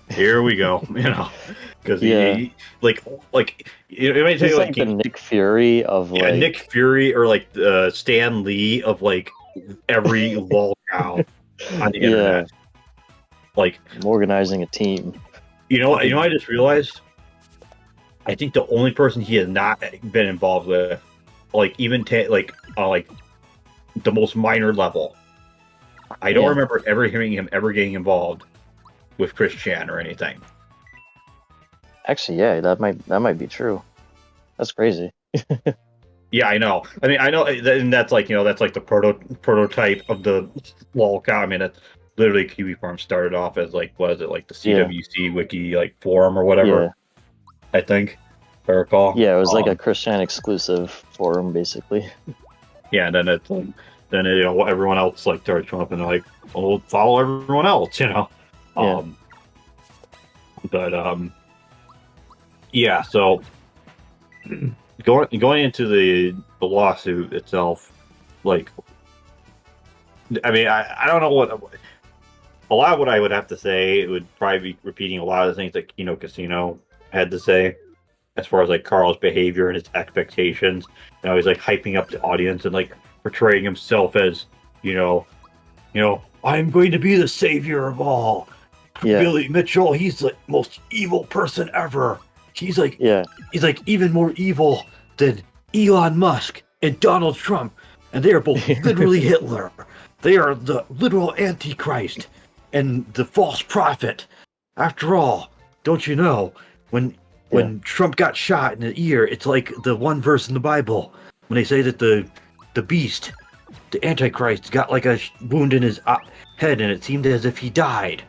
because he like it might he's like the Nick Fury of Nick Fury or like Stan Lee of like every LOL out on the Yeah, internet. Like, I'm organizing a team. I just realized. I think the only person he has not been involved with, like even like the most minor level. I don't Yeah. remember ever hearing him ever getting involved with Chris Chan or anything. Actually, yeah, that might be true. That's crazy. Yeah, I know. I mean, I know, and that's like that's like the prototype of the lol account. I mean, it's literally Kiwi Farm started off as like was it like the Yeah, CWC wiki like forum or whatever. yeah, I think, if I recall. yeah. It was like a Christian exclusive forum, basically. Yeah, and then it's like then everyone else like started showing up and they're like, "Oh, follow everyone else." Yeah, Um, but yeah. So going into the lawsuit itself, like, I mean, I don't know what a lot of what I would have to say. It would probably be repeating a lot of the things that Kino Casino had to say as far as like Carl's behavior and his expectations. He's like hyping up the audience and like portraying himself as you know I'm going to be the savior of all. yeah, Billy Mitchell, he's the most evil person ever. He's like yeah, he's like even more evil than Elon Musk and Donald Trump, and they are both literally Hitler. They are the literal Antichrist and the false prophet. After all, don't you know when yeah, Trump got shot in the ear, it's like the one verse in the Bible when they say that the beast, the Antichrist, got like a wound in his head, and it seemed as if he died.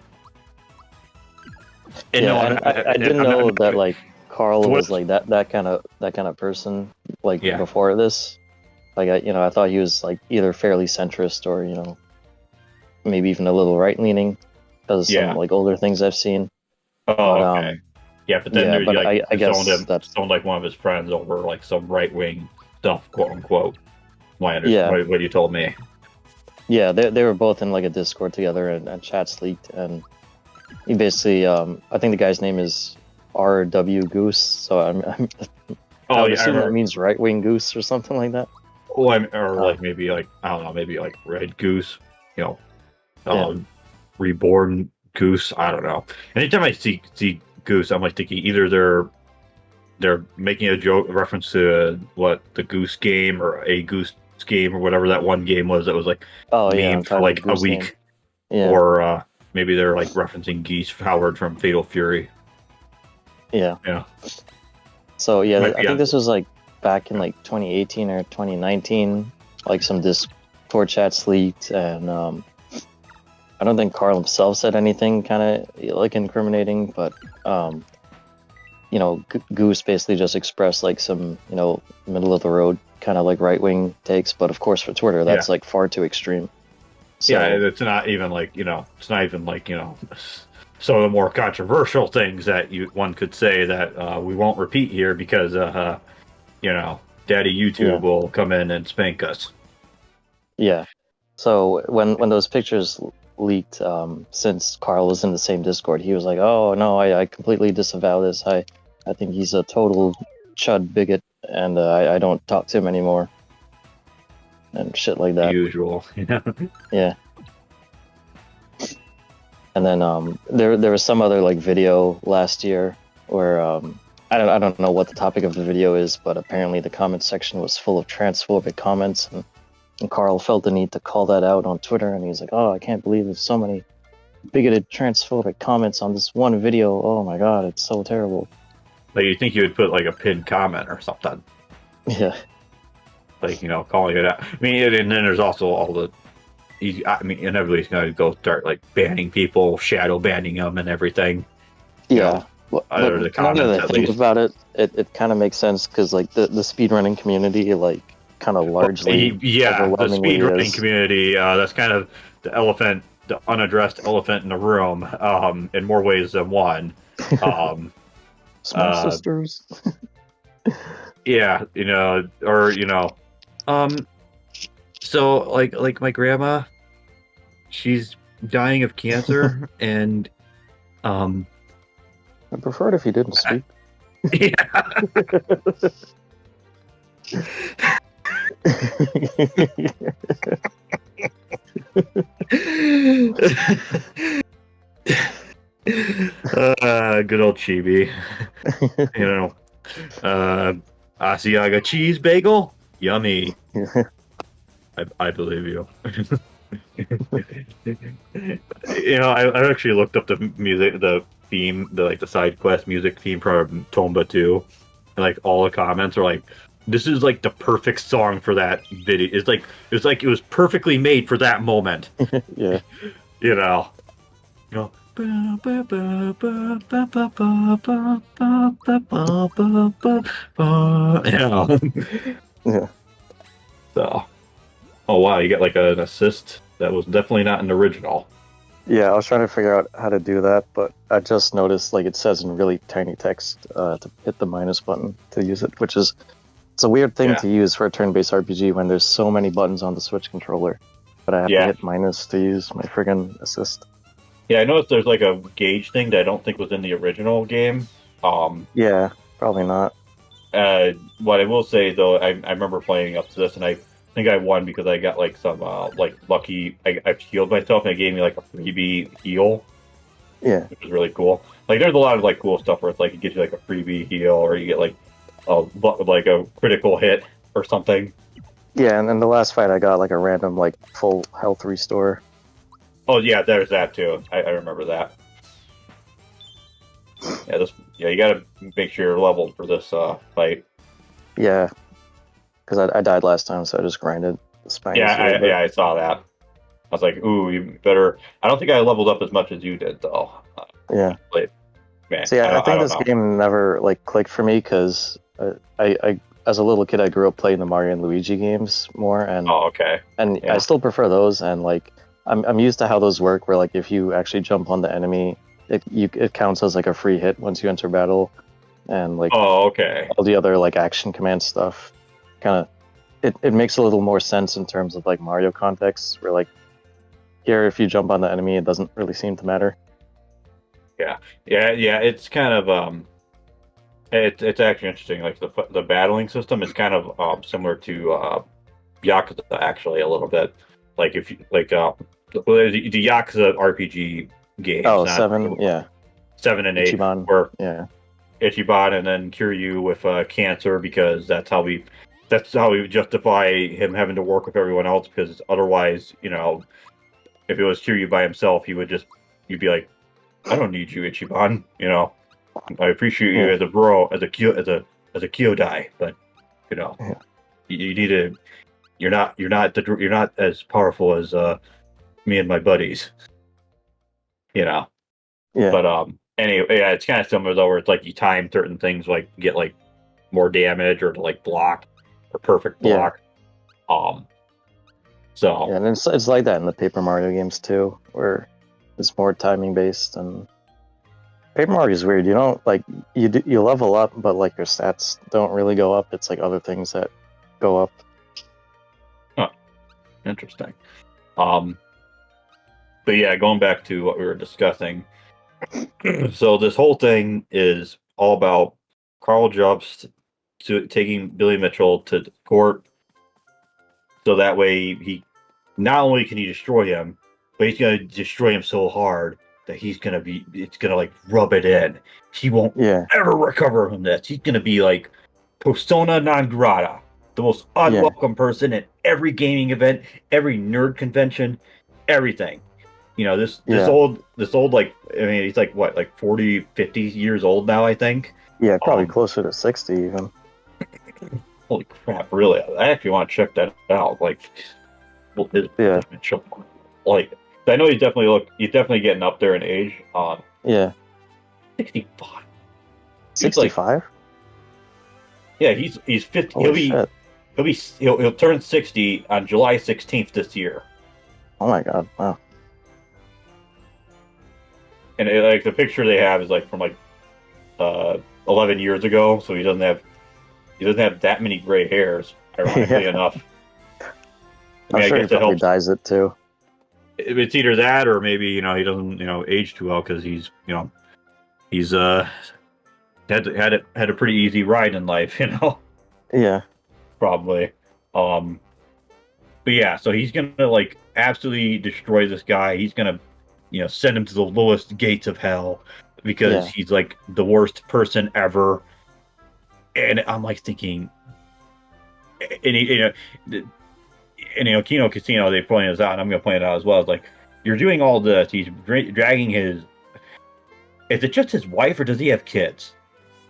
And yeah. no, And I didn't I'm know not. that like Carl was What? like that kind of person like Yeah. before this. Like I thought he was like either fairly centrist or maybe even a little right leaning because of some Yeah. like older things I've seen. Oh, But okay. Yeah, but then yeah, there's but like I guess that's stoned like one of his friends over like some right wing stuff, quote unquote. yeah, What you told me. yeah. They were both in like a Discord together and chats leaked and he basically I think the guy's name is RW Goose, so I Oh would yeah, I assume that remember. means right wing goose or something like that. Oh, or Uh, like maybe like I don't know, maybe like Red Goose, you know, yeah, Reborn Goose. I don't know. Anytime I see Goose, I'm like thinking either they're making a joke reference to what the Goose game or a Goose game or whatever that one game was that was like oh yeah, memed for Untitled like a Goose Game. week, Yeah, or maybe they're like referencing Geese Howard from Fatal Fury. yeah. Yeah, So yeah, might I be think on. this was like back in like 2018 or 2019. Like some Discord chats leaked, and I don't think Carl himself said anything kind of like incriminating, but Goose basically just expressed like some middle of the road kind of like right wing takes. But of course, for Twitter, Yeah, that's like far too extreme. yeah. So It's not even like it's not even like some of the more controversial things that one could say that we won't repeat here because Daddy YouTube yeah, will come in and spank us. yeah. So when those pictures leaked, since Carl was in the same Discord, he was like, "Oh no, I completely disavow this. I think he's a total chud bigot, and I don't talk to him anymore." And shit like The that. usual. Yeah. And then there was some other like video last year where I don't know what the topic of the video is, but apparently the comment section was full of transphobic comments, and Carl felt the need to call that out on Twitter, and he's like, "Oh, I can't believe there's so many bigoted transphobic comments on this one video. Oh my god, it's so terrible." Like you think you would put like a pinned comment or something, Yeah, like calling it out. I mean, and then there's also all the. I mean, inevitably he's going to go start like banning people, shadow banning them, and everything. yeah. But Or the now that comments I at think least. about it, it kind of makes sense because like the speedrunning community, like kind of largely, Yeah, the overwhelmingly speedrunning is. community. That's kind of the unaddressed elephant in the room, in more ways than one. Um, Small uh, sisters. yeah, or um. So like my grandma, she's dying of cancer, and um, I prefer it if you didn't speak. yeah, Good old Chibi. You know, uh, Asiaga cheese bagel, yummy. I believe you. I actually looked up the music, the theme, the side quest music theme from Tomba 2, and like all the comments are like, "This is like the perfect song for that video." It was perfectly made for that moment. Yeah. You know, you know. Yeah. Yeah. So, oh wow, you got like an assist. That was definitely not an original. Yeah, I was trying to figure out how to do that, but I just noticed like it says in really tiny text to hit the minus button to use it, which is it's a weird thing Yeah. to use for a turn-based RPG when there's so many buttons on the Switch controller, but I have to Yeah. hit minus to use my friggin' assist. Yeah, I noticed there's like a gauge thing that I don't think was in the original game. Um, Yeah, probably not. what I will say though, I remember playing up to this, and I think I won because I got like some like lucky. I healed myself, and it gave me like a freebie heal, Yeah, which was really cool. Like there's a lot of like cool stuff where it's like it gives you like a freebie heal, or you get like a critical hit or something. yeah, and then the last fight I got like a random like full health restore. Oh yeah, there's that too. I remember that. Yeah, you got to make sure you're leveled for this fight. Yeah, because I died last time, so I just grinded the spines a little bit. Yeah, I saw that. I was like, ooh, you better. I don't think I leveled up as much as you did, though. Yeah. But, man, See, I I think don't this know. game never like clicked for me because I as a little kid I grew up playing the Mario and Luigi games more, Oh, okay. and I Yeah. still prefer those. And like I'm used to how those work, where like if you actually jump on the enemy, it counts as like a free hit once you enter battle, and like Oh, okay. all the other like action command stuff, kind of it makes a little more sense in terms of like Mario context, where like here if you jump on the enemy, it doesn't really seem to matter. Yeah. It's kind of it's actually interesting. Like the battling system is kind of similar to Yakuza, actually, a little bit. Like if you like the Yakuza RPG games, Oh, not 7, yeah, 7 and 8, Ichiban, where yeah. Ichiban and then Kiryu with cancer, because that's how we justify him having to work with everyone else, because otherwise, if it was Kiryu by himself, you'd be like, I don't need you, Ichiban. I appreciate you Yeah, as a bro, as a Kyodai, but you know yeah, you need to. You're not as powerful as me and my buddies. You know. yeah, But anyway, yeah, it's kind of similar though, where it's like you time certain things, like get like more damage or to like block or perfect yeah, block. Um, so yeah. And it's like that in the Paper Mario games too, where it's more timing based. And Paper Mario is weird. You don't like you level up, but like your stats don't really go up. It's like other things that go up. huh, interesting. Um, but yeah, going back to what we were discussing. So this whole thing is all about Carl Jobst taking Billy Mitchell to court, so that way he not only can he destroy him, but he's gonna destroy him so hard that it's gonna like rub it in. He won't Yeah, ever recover from this. He's gonna be like persona non grata, the most yeah, unwelcome person at every gaming event, every nerd convention, everything. yeah, This old, like, I mean, he's like what, like 40, 50 years old now, I think. yeah. Probably Um, closer to 60 even. Holy crap, really? I actually want to check that out. Like, well, his Yeah, potential. Like, I know he's definitely getting up there in age. yeah. 65. He's like, 65? yeah, he's 50. Holy shit! He'll turn 60 on July 16th this year. Oh my god! Wow. And like the picture they have is like from like 11 years ago, so he doesn't have that many gray hairs, ironically Yeah, enough. I I'm mean, I sure he guess it probably helps. dyes it too. It's either that, or maybe he doesn't age too well, because he's had a pretty easy ride in life, Yeah, probably. Um, but yeah, so he's gonna like absolutely destroy this guy. He's gonna send him to the lowest gates of hell because Yeah. he's like the worst person ever. And I'm like thinking, and Kino Casino, they pointed this out, and I'm going to point it out as well. It's like, you're doing all this. He's dragging his. Is it just his wife, or does he have kids?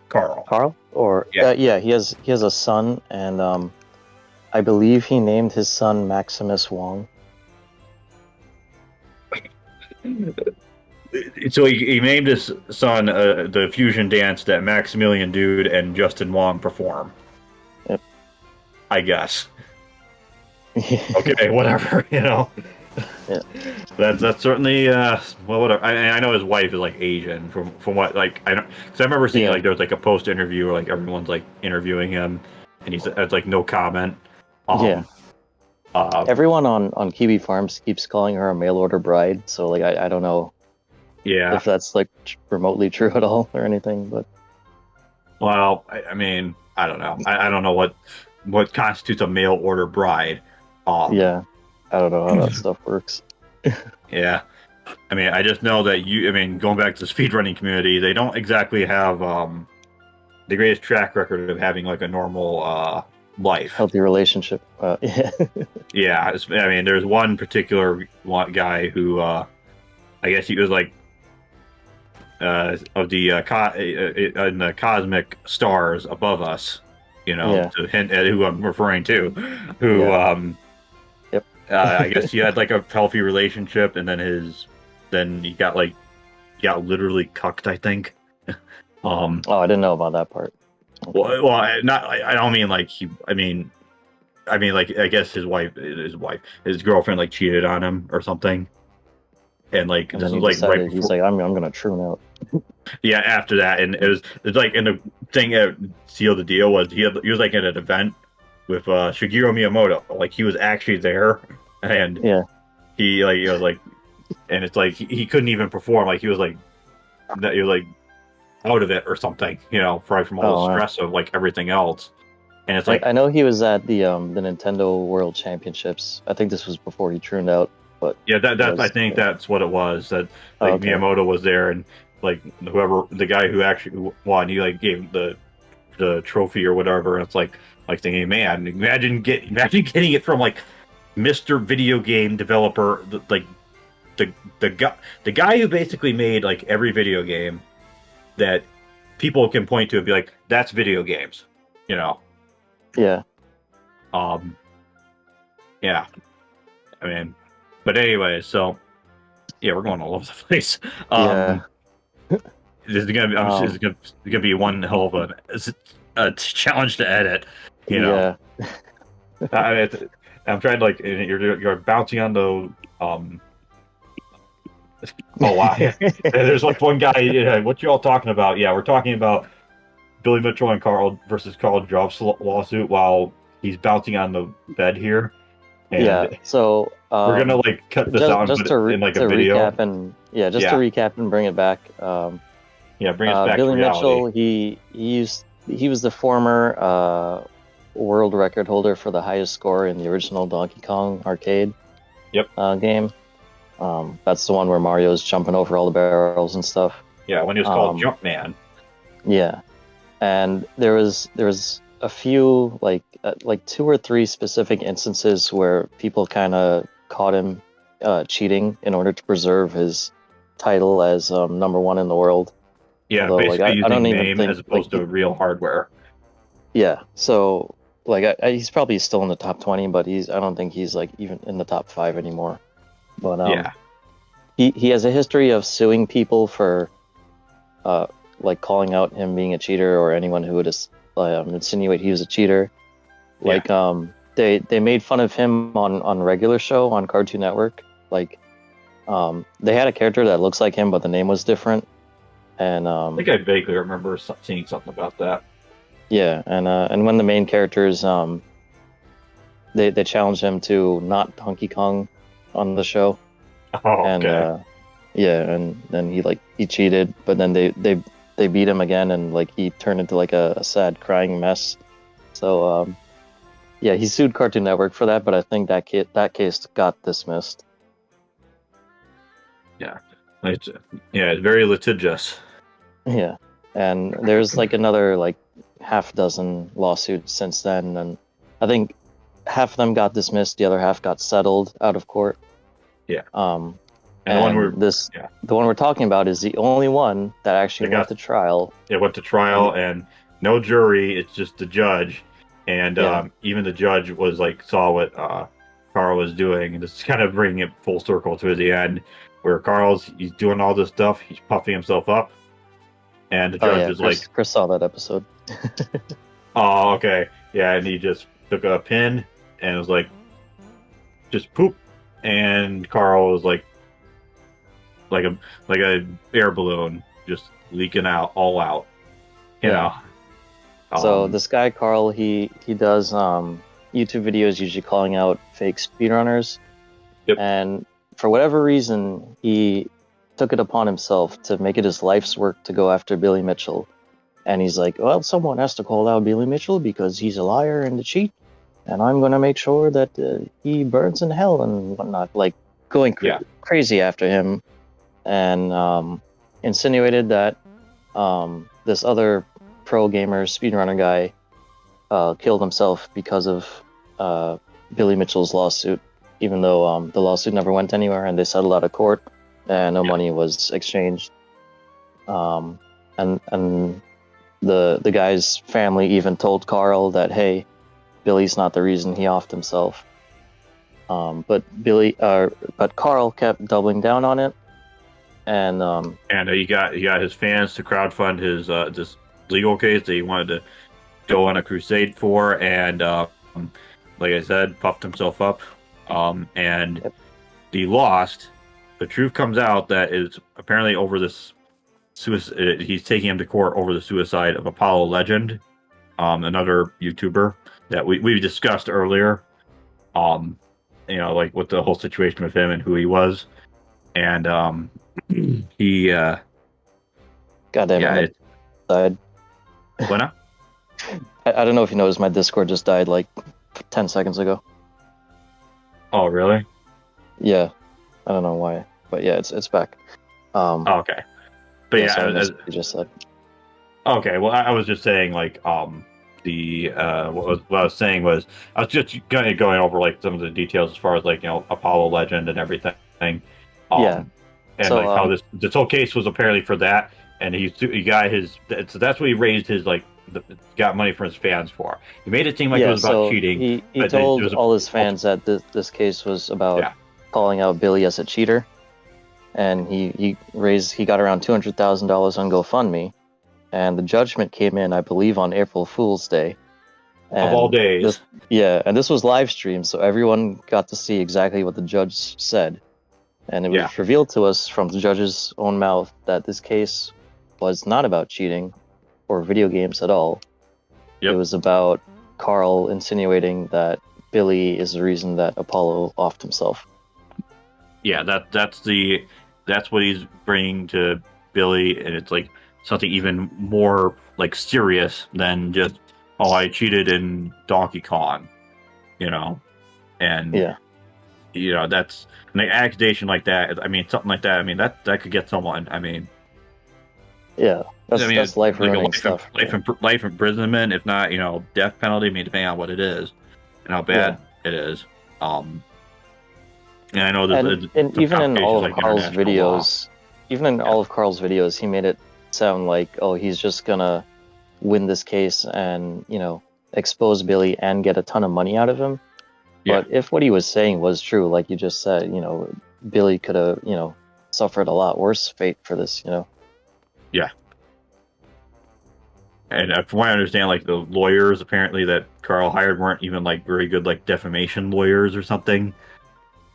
Carl. Carl? Or Yeah. yeah, he has a son, and I believe he named his son Maximus Wong. So he named his son the fusion dance that Maximilian Dude and Justin Wong perform. Yep. I guess. Okay, whatever. Yeah. That's certainly well, whatever. I know his wife is like Asian from what like I don't, because I remember seeing Yeah. like there was like a post interview where like everyone's like interviewing him, and he's it's like no comment. Yeah. Everyone on Kiwi Farms keeps calling her a mail order bride, so like I don't know Yeah. if that's like remotely true at all or anything, but Well, I mean, I don't know. I don't know what constitutes a mail order bride. yeah, I don't know how that stuff works. Yeah. I mean, I just know that going back to the speedrunning community, they don't exactly have the greatest track record of having like a normal life. Healthy relationship. Yeah. Yeah, I mean, there's one particular guy who I guess he was like of the in the cosmic stars above us, Yeah. to hint at who I'm referring to, who Yeah. Yep. I guess he had like a healthy relationship, and then he got literally cucked, I think. Oh, I didn't know about that part. Okay. Well, not. I don't mean like he. I mean like I guess his girlfriend like cheated on him or something, and like And this then was he like right decided he's before. like, I'm gonna tune out. Yeah, after that, and it's like, and the thing that sealed the deal was he was like at an event with Shigeru Miyamoto, like he was actually there, and Yeah. he like was like, and it's like he couldn't even perform, like he was like out of it or something, probably from all Oh, the wow. stress of like everything else, and it's like I know he was at the Nintendo World Championships. I think this was before he tuned out, but yeah, that I was think that's what it was, that oh, like okay. Miyamoto was there, and like the guy who actually won, he like gave the trophy or whatever. And it's like thinking, man, imagine getting it from like Mr. Video Game Developer, like the guy who basically made like every video game that people can point to and be like, that's video games, Yeah. Yeah, I mean, but anyway, so yeah, we're going all over the place. Yeah. This is gonna be, this is gonna be one hell of a challenge to edit. Yeah. I'm trying to like you're bouncing on the oh wow, yeah. There's like one guy. What you all talking about? Yeah, we're talking about Billy Mitchell and Carl versus Carl Jobs lawsuit while he's bouncing on the bed here, and Yeah. So we're gonna like cut this out and just put it in like a video. recap and to recap and bring it back. Yeah, bring us back to Billy reality. Mitchell, he was the former world record holder for the highest score in the original Donkey Kong arcade game. That's the one where Mario's jumping over all the barrels and stuff. Yeah, when he was called Jumpman. Yeah, and there was a few like 2 or 3 specific instances where people kind of caught him cheating in order to preserve his title as #1 in the world. Yeah, Although, basically I using don't even name think as opposed to real hardware. Yeah, so he's probably still in the top 20, but I don't think he's like even in the top 5 anymore. But Yeah. he has a history of suing people for calling out him being a cheater, or anyone who would insinuate he was a cheater. Like they made fun of him on regular show on Cartoon Network. Like they had a character that looks like him, but the name was different. And I think I vaguely remember seeing something about that. yeah, and when the main characters they challenged him to not Donkey Kong on the show. Oh, And okay. and then he cheated, but then they beat him again, and like he turned into like a sad crying mess. So yeah, he sued Cartoon Network for that, but I think that case got dismissed. Yeah. It's, yeah, it's very litigious. Yeah, and there's like another like half dozen lawsuits since then, and I think half of them got dismissed, the other half got settled out of court. Yeah. Um, And the one and this, yeah, the one we're talking about is the only one that actually they went got, to trial. it went to And trial and no jury. It's just the judge. And yeah, even the judge was like, saw what Carl was doing. And this is kind of bringing it full circle to the end where he's doing all this stuff. He's puffing himself up. And the oh judge yeah, is like, Chris saw that episode. oh, okay. Yeah. And he just took a pin and was like, just poop. And Carl was like a like a air balloon just leaking out all out, you Yeah. know. So this guy Carl, he does YouTube videos usually calling out fake speedrunners. Yep. And for whatever reason, he took it upon himself to make it his life's work to go after Billy Mitchell. And he's like, well, someone has to call out Billy Mitchell because he's a liar and a cheat, and I'm going to make sure that he burns in hell and whatnot. Like going crazy after him, and insinuated that this other pro gamer speedrunner guy killed himself because of Billy Mitchell's lawsuit, even though the lawsuit never went anywhere and they settled out of court and no money was exchanged. And the guy's family even told Carl that, hey, Billy's not the reason he offed himself. But Carl kept doubling down on it, and he got his fans to crowdfund his this legal case that he wanted to go on a crusade for, and like I said, puffed himself up, and he lost. The truth comes out that is apparently over this suicide. He's taking him to court over the suicide of Apollo Legend, another YouTuber that we discussed earlier. You know, like with the whole situation with him and who he was, and he God damn it, died. What now? I don't know if you noticed, my Discord just died like 10 seconds ago. Oh, really? Yeah, I don't know why, but yeah, it's back. Oh, okay. But yeah, sorry, as you just said. Okay, well, I was just saying, like, what I was saying was, I was just going over like some of the details as far as like, you know, Apollo Legend and everything. Yeah. And so, like how this whole case was apparently for that, and he got his. So that's what he raised his got money from his fans for. He made it seem like it was about cheating. He told all his fans that this case was about calling out Billy as a cheater, and he got around $200,000 on GoFundMe, and the judgment came in, I believe, on April Fool's Day. And of all days. And this was live streamed, so everyone got to see exactly what the judge said. And it was revealed to us from the judge's own mouth that this case was not about cheating or video games at all. It was about Carl insinuating that Billy is the reason that Apollo offed himself. Yeah, that's what he's bringing to Billy, and it's like something even more like serious than just, oh, I cheated in Donkey Kong, you know, and you know, that's an accusation like that. I mean, something like that. I mean, that could get someone. I mean, that's life ruining stuff. Life imprisonment, if not, you know, death penalty. I mean, depending on what it is and how bad it is. And I know that, and even in all of Carl's videos, all of Carl's videos, he made it sound like, oh, he's just gonna win this case and, you know, expose Billy and get a ton of money out of him. But if what he was saying was true, like you just said, you know, Billy could have, you know, suffered a lot worse fate for this, you know. Yeah. And from what I understand, like the lawyers apparently that Carl hired weren't even like very good, like defamation lawyers or something.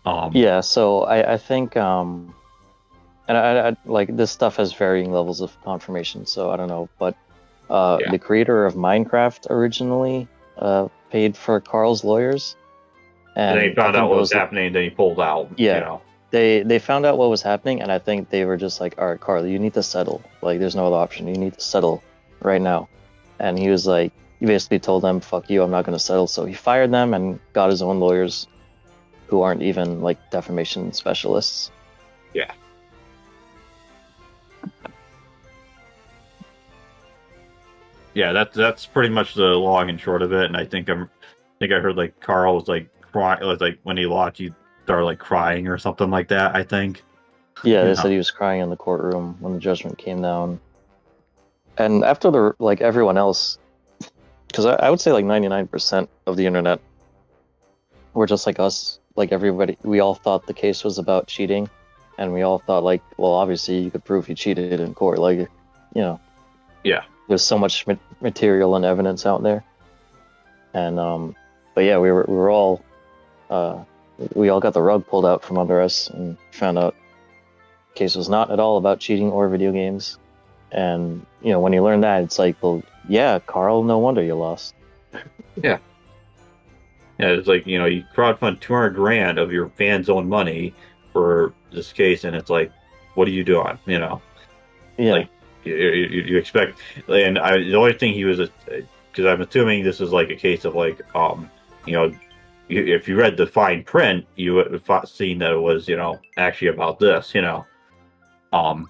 So I think, and I like this stuff has varying levels of confirmation, so I don't know, but the creator of Minecraft originally paid for Carl's lawyers. And they found out what was happening, then he pulled out. Yeah, you know. They found out what was happening, and I think they were just like, all right, Carl, you need to settle. Like, there's no other option. You need to settle right now. And he was like, he basically told them, fuck you, I'm not going to settle. So he fired them and got his own lawyers who aren't even like defamation specialists. Yeah. Yeah, that's pretty much the long and short of it. And I think I heard like Carl was like crying, was like when he lost, he started like crying or something like that. I think, Yeah, you they know, said he was crying in the courtroom when the judgment came down. And after the like everyone else, because I would say like 99% of the internet were just like us, like everybody. We all thought the case was about cheating, and we all thought like, well, obviously you could prove he cheated in court. Like, you know, yeah, there's so much material and evidence out there. And but yeah, we were all we all got the rug pulled out from under us and found out the case was not at all about cheating or video games. And when you learn that, it's like, well, yeah, Carl, no wonder you lost. yeah, yeah. It's like you crowdfund 200 grand of your fans' own money for this case, and it's like, what are you doing? Yeah, Like you expect, and the only thing he was, because I'm assuming this is like a case of like, you know, if you read the fine print, you would have seen that it was, actually about this. Um,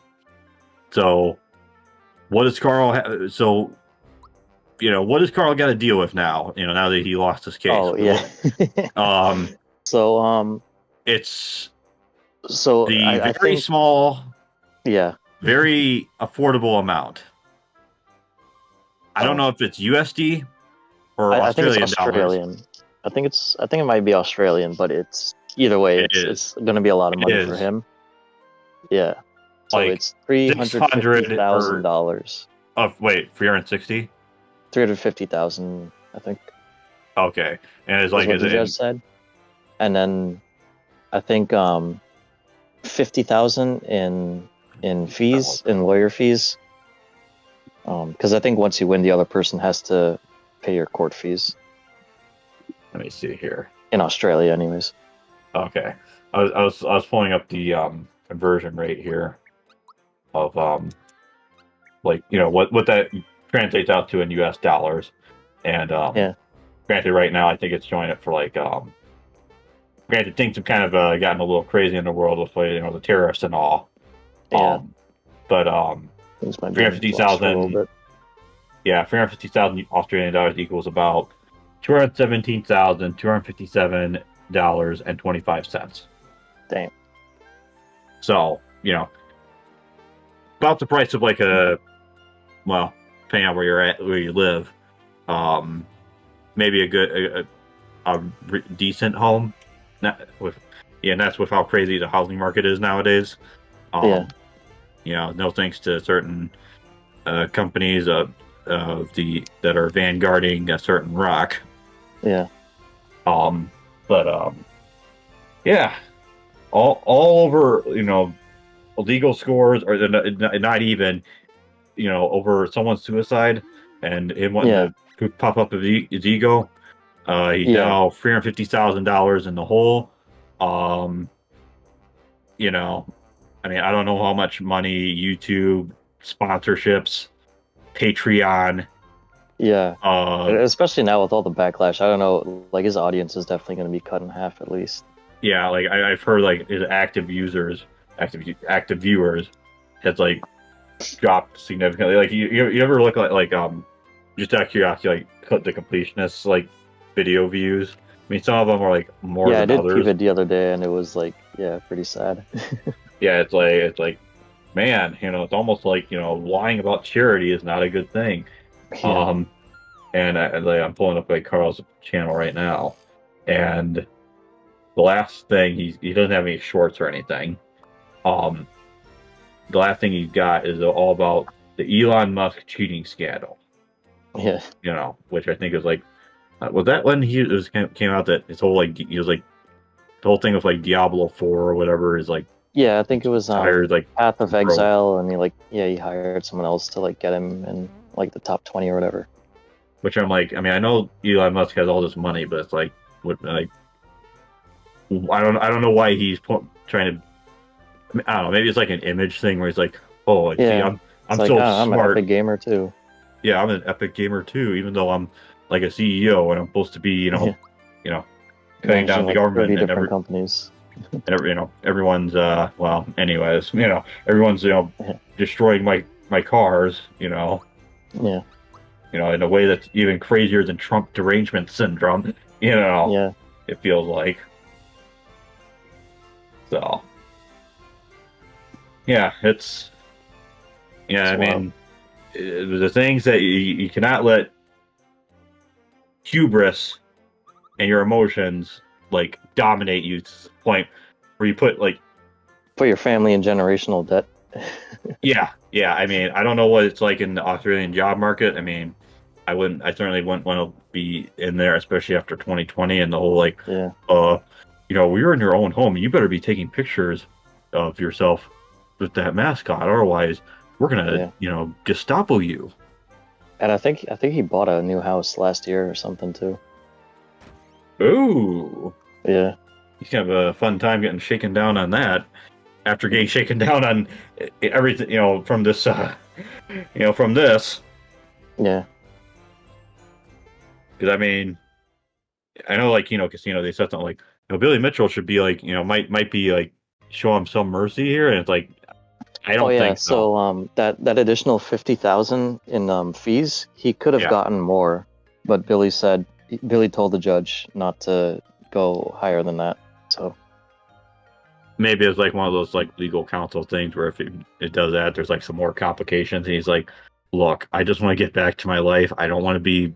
so what does Carl? What does Carl got to deal with now? Now that he lost his case. oh yeah. So It's so the I very think, small, yeah. very affordable amount. I don't Oh, know if it's USD or I think it's Australian dollars. Australian. I think it might be Australian, but it's either way, It it's is. gonna be a lot of It money for is him. Yeah. So like it's three hundred fifty 600 thousand or dollars. wait, 360. 350,000, I think, Okay, and it's is like what is the it judge in? said. And then I think 50,000 in fees, in lawyer fees. Because I think once you win, the other person has to pay your court fees Let me see here. in Australia, anyways. Okay, I was pulling up the conversion rate here of like what that translates out to in US dollars, and Yeah, granted right now I think it's showing it for like granted things have kind of gotten a little crazy in the world with like, the terrorists and all, yeah. but Things might be in flux for a little 350,000, bit. yeah, 350,000 Australian dollars equals about $217,257.25. Damn. So, about the price of like well, depending on where you're at, where you live, um, maybe a good, decent home. Not with, yeah, and that's with how crazy the housing market is nowadays. Yeah, Um, no thanks to certain companies that are vanguarding a certain rock. yeah, Um, but yeah, all over, illegal scores, or not even, over someone's suicide and him wanting yeah, to pop up his ego. He's yeah, now $350,000 in the hole. Um, you know, I mean, I don't know how much money YouTube sponsorships, Patreon, yeah. uh, Especially now with all the backlash, I don't know. Like his audience is definitely going to be cut in half at least. yeah, like I've heard like his active viewers has like dropped significantly. Like you ever look at like just out of curiosity, like the completionists like video views. I mean, some of them are like more Yeah, I than did peep others. it the other day, and it was like, yeah, pretty sad. Yeah, it's like man, it's almost like lying about charity is not a good thing. Yeah, Um, and I'm pulling up like Carl's channel right now, and the last thing he doesn't have any shorts or anything. Um, the last thing he's got is all about the Elon Musk cheating scandal. yeah, Which I think is like, was that when came out that his whole like he was like the whole thing of like Diablo 4 or whatever is like yeah. I think it was tired like Path of broke. Exile, and he hired someone else to like get him in like the top 20 or whatever. Which I'm like, I mean, I know Elon Musk has all this money, but it's like, what like I don't know why he's trying to. I, mean, I don't know. Maybe it's like an image thing where he's like, oh, like see, Yeah, it's I'm like, so I'm an smart. epic gamer too. Yeah, I'm an epic gamer too, even though I'm like a CEO and I'm supposed to be, Yeah, you know, cutting managing down the like 30 government and different never. companies. And everyone's well, anyways, everyone's destroying my cars, Yeah, in a way that's even crazier than Trump derangement syndrome, you know, yeah, it feels like. So, yeah, it's I wild. mean, the things that you cannot let hubris and your emotions like dominate you to the point where you put like, Put your family in generational debt. yeah, I mean, I don't know what it's like in the Australian job market. I mean, I certainly wouldn't want to be in there, especially after 2020 and the whole like, Yeah, uh, you're in your own home. You better be taking pictures of yourself with that mascot. Otherwise, we're gonna, yeah. Gestapo you. And I think he bought a new house last year or something too. Ooh, Yeah, he's gonna have a fun time getting shaken down on that after getting shaken down on everything, from this, from this. yeah. Because I mean, I know, like, Casino, they said something like, Billy Mitchell should be like, might be like, show him some mercy here, and it's like, I Oh don't yeah. think so. So that additional 50,000 in fees, he could have Yeah, gotten more, but Billy told the judge not to go higher than that. So maybe it's like one of those like legal counsel things where if it does that, there's like some more complications, and he's like, look, I just want to get back to my life. I don't want to be,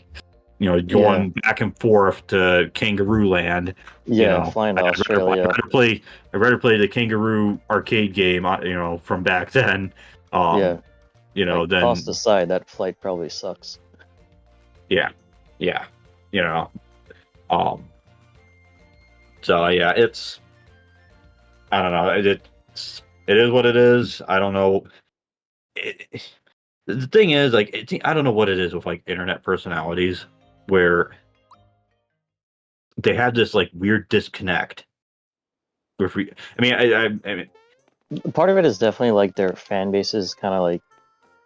yeah, going back and forth to Kangaroo Land. yeah, flying to Australia. I'd rather play the Kangaroo arcade game, from back then. Um, Yeah, like cost than aside, that flight probably sucks. yeah, yeah, you know. Um, so yeah, I don't know. It is what it is. I don't know. It, the thing is, like, I don't know what it is with like internet personalities where they have this like weird disconnect. I mean, I mean, Part of it is definitely like their fan base is kind of like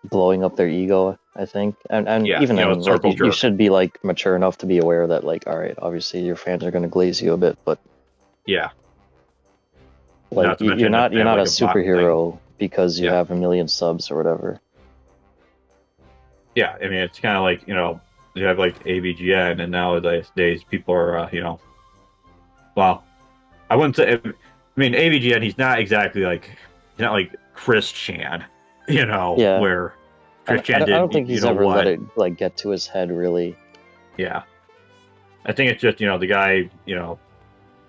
blowing up their ego, I think. And yeah, even then, like circle you jerk. should be like mature enough to be aware that like, all right, obviously your fans are gonna glaze you a bit, but Yeah, like not to mention if they you're have not a like a bot thing. superhero because you Yeah, have a million subs or whatever. yeah. I mean, it's kind of like you have like AVGN, and nowadays people are well, I wouldn't say. I mean, AVGN. He's not like Chris Chan, Yeah, where and Chris Chan I did don't think you he's know ever let what? it like get to his head really. Yeah, I think it's just the guy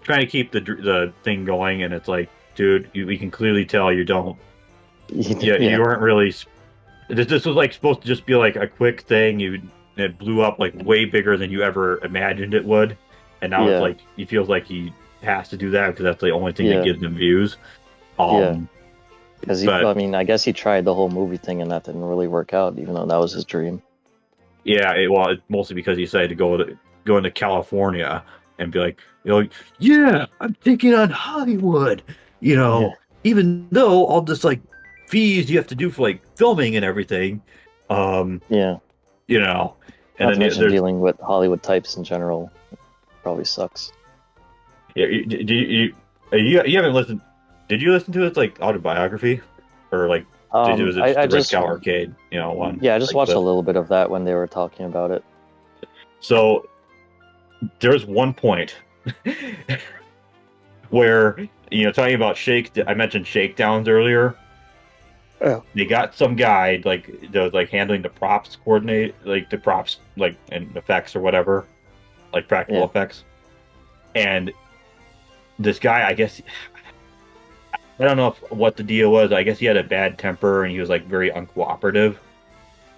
trying to keep the thing going, and it's like, dude, we can clearly tell you don't. Yeah, you Yeah, weren't really. This was like supposed to just be like a quick thing. It blew up like way bigger than you ever imagined it would, and now it's yeah, like he feels like he has to do that because that's the only thing that yeah, gives him views. yeah. Um, Because but I mean, I guess he tried the whole movie thing and that didn't really work out, even though that was his dream. yeah, it's mostly because he decided to go into California and be like, yeah, I'm thinking on Hollywood, Yeah, even though all this like fees you have to do for like filming and everything, um, yeah. you know, and Not then to mention there's dealing with Hollywood types in general probably sucks. yeah, you haven't listened. Did you listen to his like autobiography, or like was it just I the Red just Cow Arcade, one yeah, I just like watched a clip? little bit of that when they were talking about it. So there's one point where talking about I mentioned shakedowns earlier. Yeah. They got some guy like that was like handling the props coordinate, like the props like and effects or whatever, like practical Yeah. effects. And this guy, I guess, I don't know what the deal was. I guess he had a bad temper and he was like very uncooperative.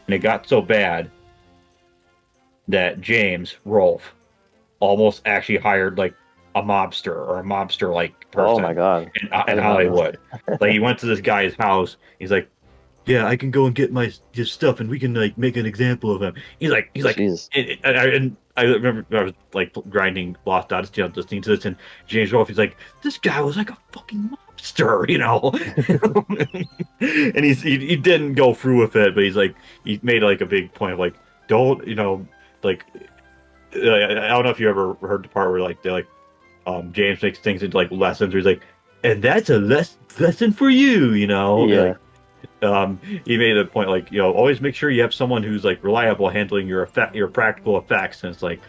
And it got so bad that James Rolfe almost actually hired like a mobster or a mobster like Oh my person God. I in did not know. Hollywood. Like he went to this guy's house. He's like, yeah, I can go and get his stuff, and we can like make an example of him. He's like, Jeez. and I remember I was like grinding Lost Odyssey, listening to this, and James Rolfe, he's like, this guy was like a fucking mobster, and he didn't go through with it, but he made like a big point of like, don't like, I don't know if you ever heard the part where like they like James makes things into like lessons. Where he's like, and that's a lesson for you, Yeah, like he made a point like, always make sure you have someone who's like reliable handling your practical effects. And it's like,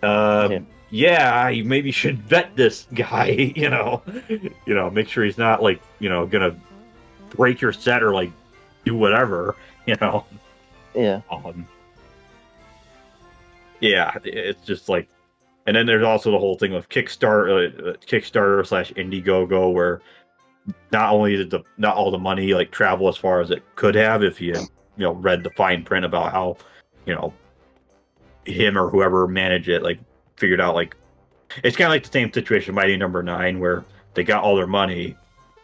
yeah, yeah, you maybe should vet this guy, make sure he's not like, gonna break your set or like do whatever, you know. yeah, Um, yeah, it's just like, and then there's also the whole thing with Kickstarter slash Indiegogo, where not only did not all the money like travel as far as it could have if you had read the fine print about how you know him or whoever managed it like figured out like it's kind of like the same situation Mighty Number Nine, where they got all their money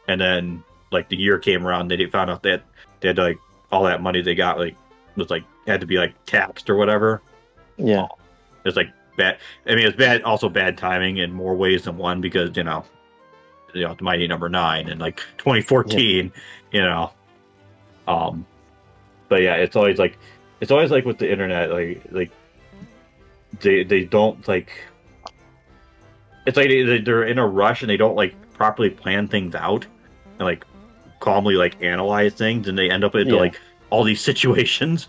and then like the year came around, they found out that they had like all that money they got like was like had to be like taxed or whatever. yeah, It's like bad. I mean, it's bad, also bad timing in more ways than one, because the Mighty Number Nine in like yeah, 2014, you know. Um, but yeah, it's always like with the internet, like they don't like. It's like they're in a rush and they don't like properly plan things out and like calmly like analyze things, and they end up into yeah. like all these situations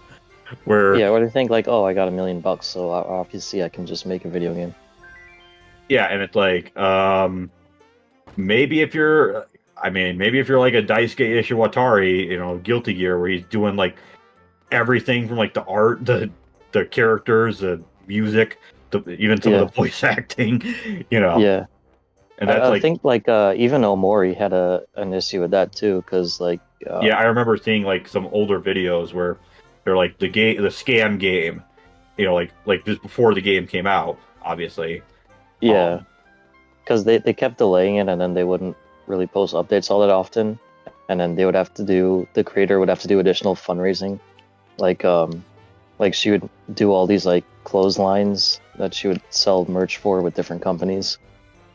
where Yeah, or they think like, oh, I got $1 million, so obviously I can just make a video game. yeah, and it's like maybe if you're maybe if you're like a Daisuke Ishiwatari, Guilty Gear, where he's doing like everything from like the art, the characters, the music, even some of Yeah, the voice acting, yeah. and that's I like, think like even Omori had an issue with that too, because like yeah, I remember seeing like some older videos where they're like the scam game, like just before the game came out, obviously. yeah, Um, because they kept delaying it and then they wouldn't really post updates all that often, and then they would have to do the creator would have to do additional fundraising, like like she would do all these like clotheslines that she would sell merch for with different companies.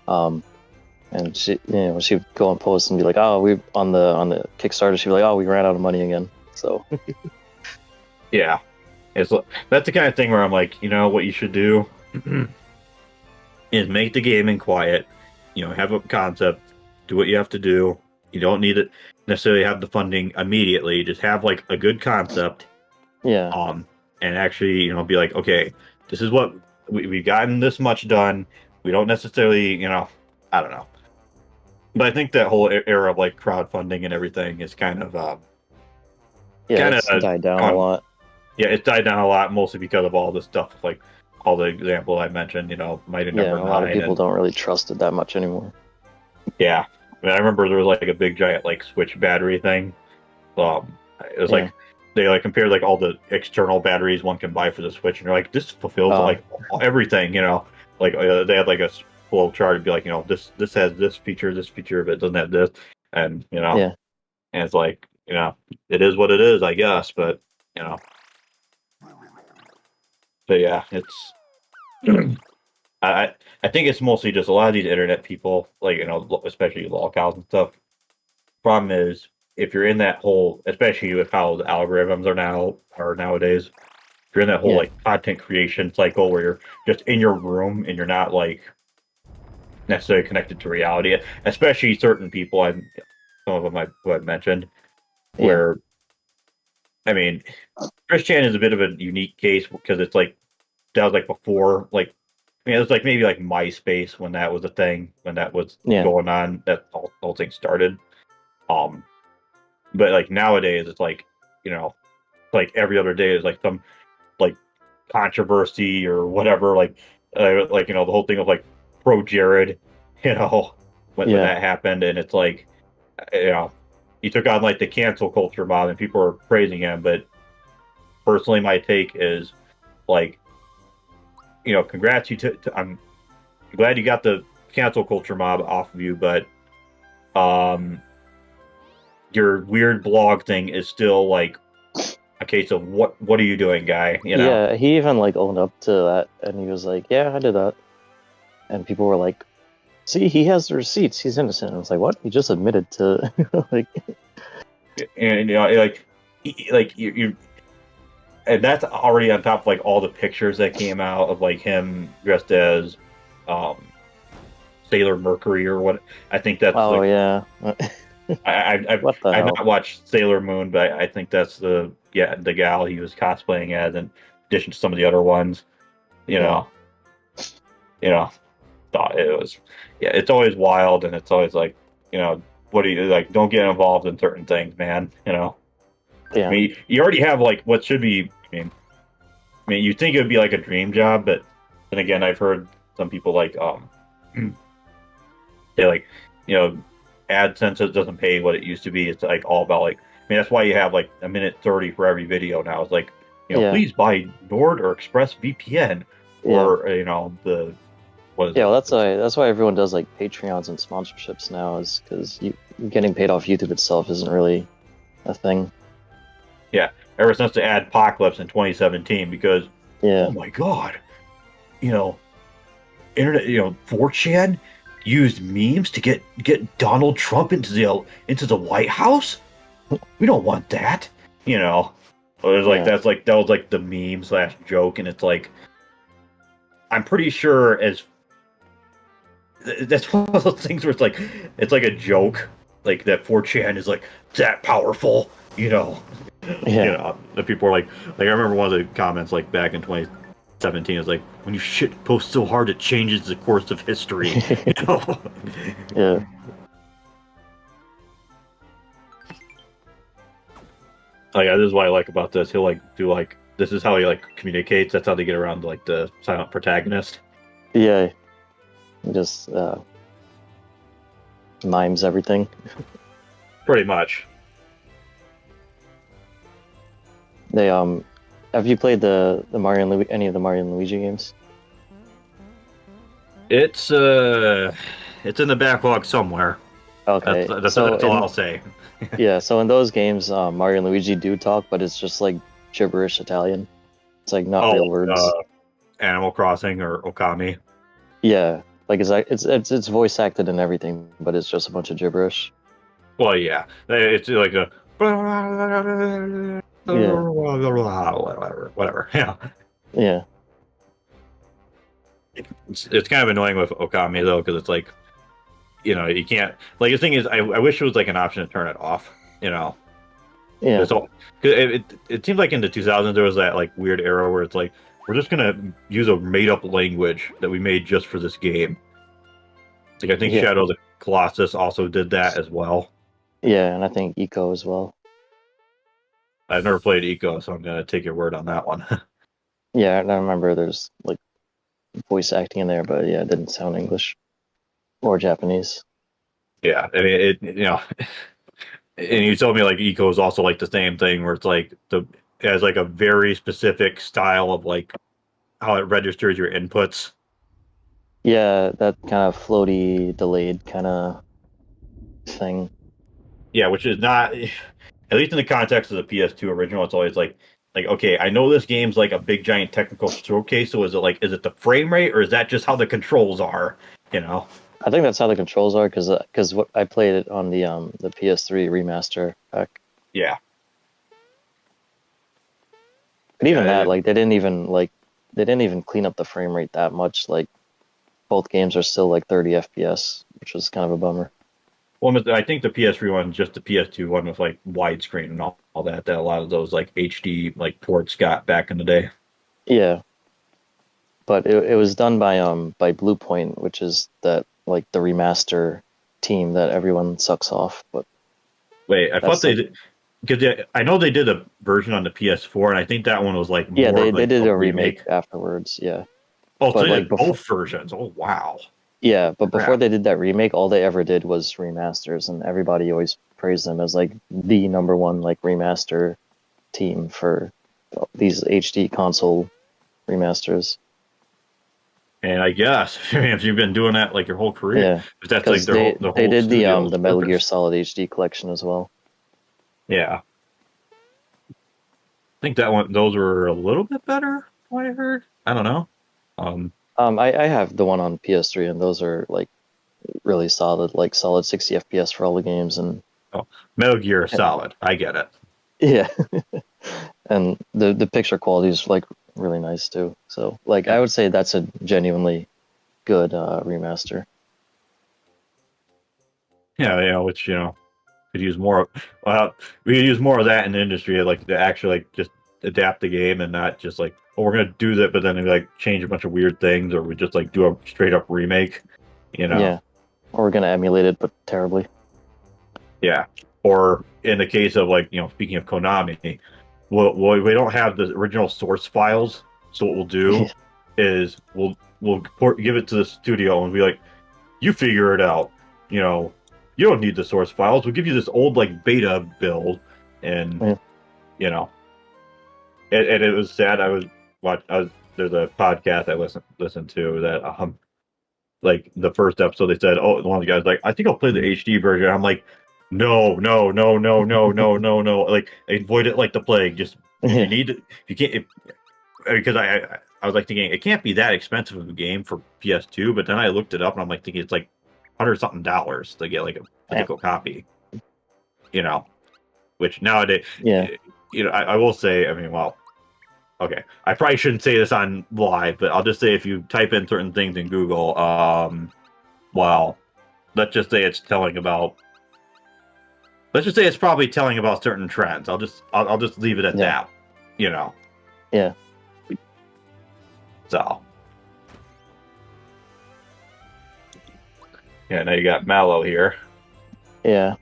Um, and she would go and post and be like, oh, we on the Kickstarter, she'd be like, oh, we ran out of money again. So yeah, it's that's the kind of thing where I'm like, what you should do is make the game in quiet, have a concept, do what you have to do. You don't need it necessarily have the funding immediately. Just have like a good concept, yeah, um, and actually, be like, okay, this is what we've gotten this much done. We don't necessarily, I don't know. But I think that whole era of like crowdfunding and everything is yeah, kind it's of died down a gone. lot. Yeah, it's died down a lot, mostly because of all the stuff, like all the example I mentioned. Mighty Yeah, Number a lot of Nine, people and don't really trust it that much anymore. yeah, I remember there was like a big giant like switch battery thing. It was Yeah. like they like compared like all the external batteries one can buy for the Switch, and they're like, this fulfills like everything. Like they had like a flow chart to be like, this has this feature, but it doesn't have this, and Yeah. and it's like, it is what it is, I guess. But you know, but yeah, it's I I think it's mostly just a lot of these internet people, like especially lolcows and stuff. Problem is, if you're in that whole, especially with how the algorithms are nowadays, if you're in that whole Yeah. like content creation cycle where you're just in your room and you're not like necessarily connected to reality, especially certain people, some of them who I've mentioned, Yeah. where I mean, Chris Chan is a bit of a unique case because it's like that was like before, like it was like maybe like MySpace when that was a thing, when that was Yeah. going on, that whole thing started. Um, but like nowadays, it's like every other day is like some like controversy or whatever, like the whole thing of like pro Jared, you know, when Yeah. that happened, and it's like you know he took on like the cancel culture mob and people are praising him, but personally my take is like, congrats, I'm glad you got the cancel culture mob off of you, but um your weird blog thing is still like a case of what are you doing, guy, Yeah. He even like owned up to that and he was like, yeah, I did that. And people were like, see, he has the receipts. He's innocent. I was like, what? He just admitted to like, and like you and that's already on top of like all the pictures that came out of like him dressed as um Sailor Mercury or what. I think that's Oh like yeah. What the I've hell? not watched Sailor Moon, but I think that's the gal he was cosplaying as, in addition to some of the other ones. You Yeah. know, you know, thought it was yeah. It's always wild, and it's always like what do you like? Don't get involved in certain things, man. I Yeah. mean, you already have like what should be. I mean, you think it would be like a dream job, but then again, I've heard some people like they like AdSense doesn't pay what it used to be. It's like all about like I mean that's why you have like a minute 30 for every video now. It's like Yeah. please buy Nord or Express VPN Yeah. or the what is Yeah, well, it? that's why everyone does like Patreons and sponsorships now, is because you getting paid off YouTube itself isn't really a thing. Yeah, ever since the adpocalypse in 2017, because Yeah. oh my god, you know internet 4chan used memes to get Donald Trump into the White House. We don't want that. You know, it was like Yeah. that was like the meme slash joke, and it's like I'm pretty sure as that's one of those things where it's like a joke, like that 4chan is like that powerful. Yeah. The people are like I remember one of the comments like back in 2017 is like when you shit post so hard it changes the course of history. You know. Yeah. Like this is what I like about this. He'll like do like this is how he like communicates. That's how they get around like the silent protagonist. Yeah. Just mimes everything. Pretty much. They have you played the Mario and any of the Mario and Luigi games? It's it's in the backlog somewhere. Okay. So That's all in I'll say. yeah, so in those games, Mario and Luigi do talk, but it's just like gibberish Italian. It's like not Oh, real words. Animal Crossing or Okami. Yeah, like it's voice acted and everything, but it's just a bunch of gibberish. Well, yeah, it's like a Yeah, whatever. Yeah, yeah, it's kind of annoying with Okami though because it's like you can't like the thing is I wish it was like an option to turn it off. You know, yeah, it's all 'cause it seems like in the 2000s there was that like weird era where it's like we're just gonna use a made up language that we made just for this game. Like I think yeah, Shadow of the Colossus also did that as well. yeah, and I think Eco as well. I've never played Eco, so I'm gonna take your word on that one. Yeah, and I remember there's like voice acting in there, but yeah, it didn't sound English or Japanese. Yeah, I mean and you told me like Eco is also like the same thing where it's like it has like a very specific style of like how it registers your inputs. Yeah, that kind of floaty, delayed kind of thing. Yeah, which is not at least in the context of the PS2 original. It's always like okay, I know this game's like a big giant technical showcase. So is it the frame rate or is that just how the controls are? You know? I think that's how the controls are, because what I played it on the PS3 remaster pack. Yeah, But yeah. even that, like they didn't even clean up the frame rate that much. Like both games are still like 30 FPS, which was kind of a bummer. Well, I think the PS3 one, just the PS2 one with like widescreen and all that. That a lot of those like HD like ports got back in the day. Yeah, but it was done by Bluepoint, which is that like the remaster team that everyone sucks off. But Wait, I thought that's they like, did because I know they did a version on the PS4, and I think that one was like yeah, more they of they like did a a remake remake. afterwards. Yeah, Oh, so but they like did before. both versions. Oh, wow. Yeah, but before Crap. they did that remake, all they ever did was remasters, and everybody always praised them as like the number one like remaster team for these HD console remasters. And I guess if you've been doing that like your whole career, Yeah, if that's like because their they the they whole did studio's the Metal Gear purpose. Solid HD collection as well. Yeah, I think that one those were a little bit better. What I heard. I don't know. Um, I have the one on PS3, and those are like really solid, like solid 60 FPS for all the games, and oh, Metal Gear and Solid. I get it. yeah, and the picture quality is like really nice too. So like I And would say that's a genuinely good remaster. Yeah, which could use more. Well, we could use more of that in the industry, like to actually like just adapt the game and not just like, oh, we're gonna do that, but then like change a bunch of weird things, or we just like do a straight up remake. You know, Yeah, or we're gonna emulate it, but terribly. yeah. Or in the case of like speaking of Konami, we don't have the original source files, so what we'll do is give it to the studio and be like, you figure it out. You know, you don't need the source files. We'll give you this old like beta build, and Yeah. you know, and it was sad. There's a podcast I listened to that like the first episode they said, oh, one of the guys like, I think I'll play the HD version. I'm like, no, no, no, no, no, no, no, no. Like avoid it like the plague. Just if you Yeah, need it, if you can't, because I was like thinking it can't be that expensive of a game for PS2, but then I looked it up and I'm like thinking it's like $100 something to get like a yeah, physical copy, you know, which nowadays, yeah, I will say, I mean, well, okay, I probably shouldn't say this on live, but I'll just say if you type in certain things in Google, well, let's just say it's telling about, let's just say it's probably telling about certain trends. I'll just leave it at yeah, that, you know, yeah, so. Yeah, now you got Mallow here, yeah.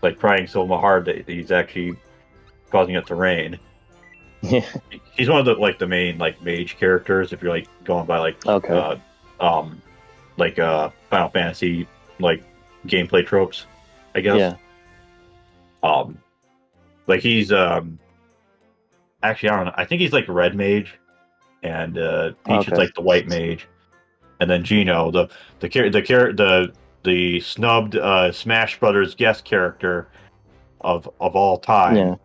like crying so hard that he's actually causing it to rain. Yeah. He's one of the like the main like mage characters if you're like going by Okay. um Final Fantasy like gameplay tropes, I guess. Yeah. Um like he's actually I don't know. I think he's like red mage and Peach is Okay. like the white mage. And then Gino, the snubbed Smash Brothers guest character of all time Yeah.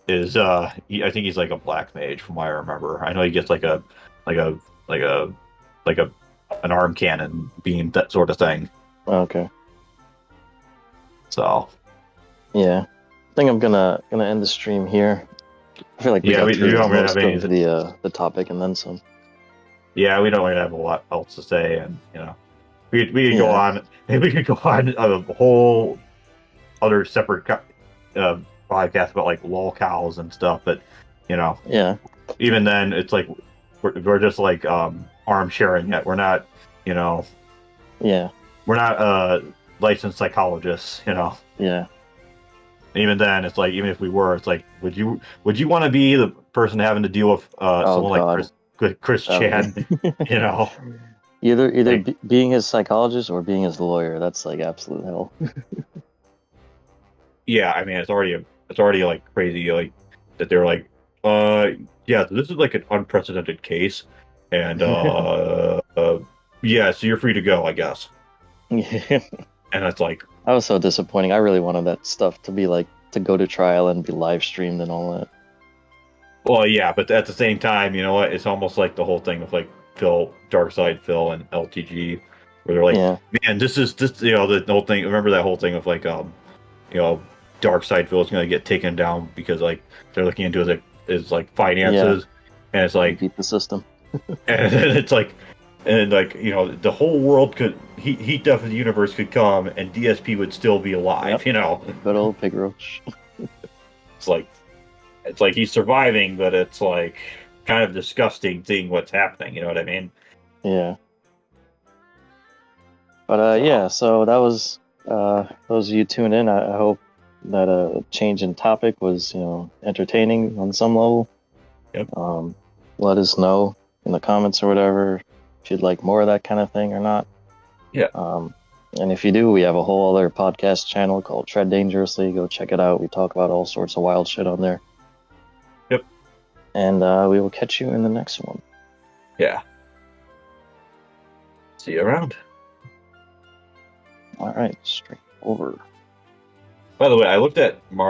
is I think he's like a black mage from what I remember. I know he gets like a like a like a an arm cannon beam, that sort of thing. Okay. So Yeah. I think I'm gonna end the stream here. I feel like we yeah, got we through don't really have most any. of the topic and then some. Yeah, we don't really have a lot else to say, and we could go Yeah. on. We could go on a whole other separate uh, podcast about like lol cows and stuff, but you know, Yeah. even then, it's like we're just like arm sharing it. We're not, you know, Yeah. we're not licensed psychologists, Yeah. Even then, it's like even if we were, it's like would you want to be the person having to deal with Oh someone like God. Chris That Chan, you know? Either Like, being his psychologist or being his lawyer. That's like absolute hell. yeah, I mean it's already like crazy like that they're like yeah, this is like an unprecedented case, and yeah, so you're free to go, I guess. Yeah. And it's like, That was so disappointing. I really wanted that stuff to be like to go to trial and be live streamed and all that. well, yeah, but at the same time, you know what? It's almost like the whole thing of like Phil and LTG, where they're like, Yeah. man, this, the whole thing. Remember that whole thing of like, you know, Phil is gonna get taken down because like they're looking into his like Yeah. finances, and it's like, Beat the system. and then it's like, and like the whole world could heat death of the universe could come, and DSP would still be alive. Yep. Good old pig roach. It's like. It's like he's surviving, but it's like kind of disgusting seeing what's happening. You know what I mean? Yeah. But So, yeah, so that was those of you tuned in. I hope that a change in topic was, entertaining on some level. yep. Let us know in the comments or whatever if you'd like more of that kind of thing or not. Yeah. And if you do, we have a whole other podcast channel called Tread Dangerously. Go check it out. We talk about all sorts of wild shit on there. Yep. And we will catch you in the next one. Yeah. See you around. All right, straight over. By the way, I looked at Mars.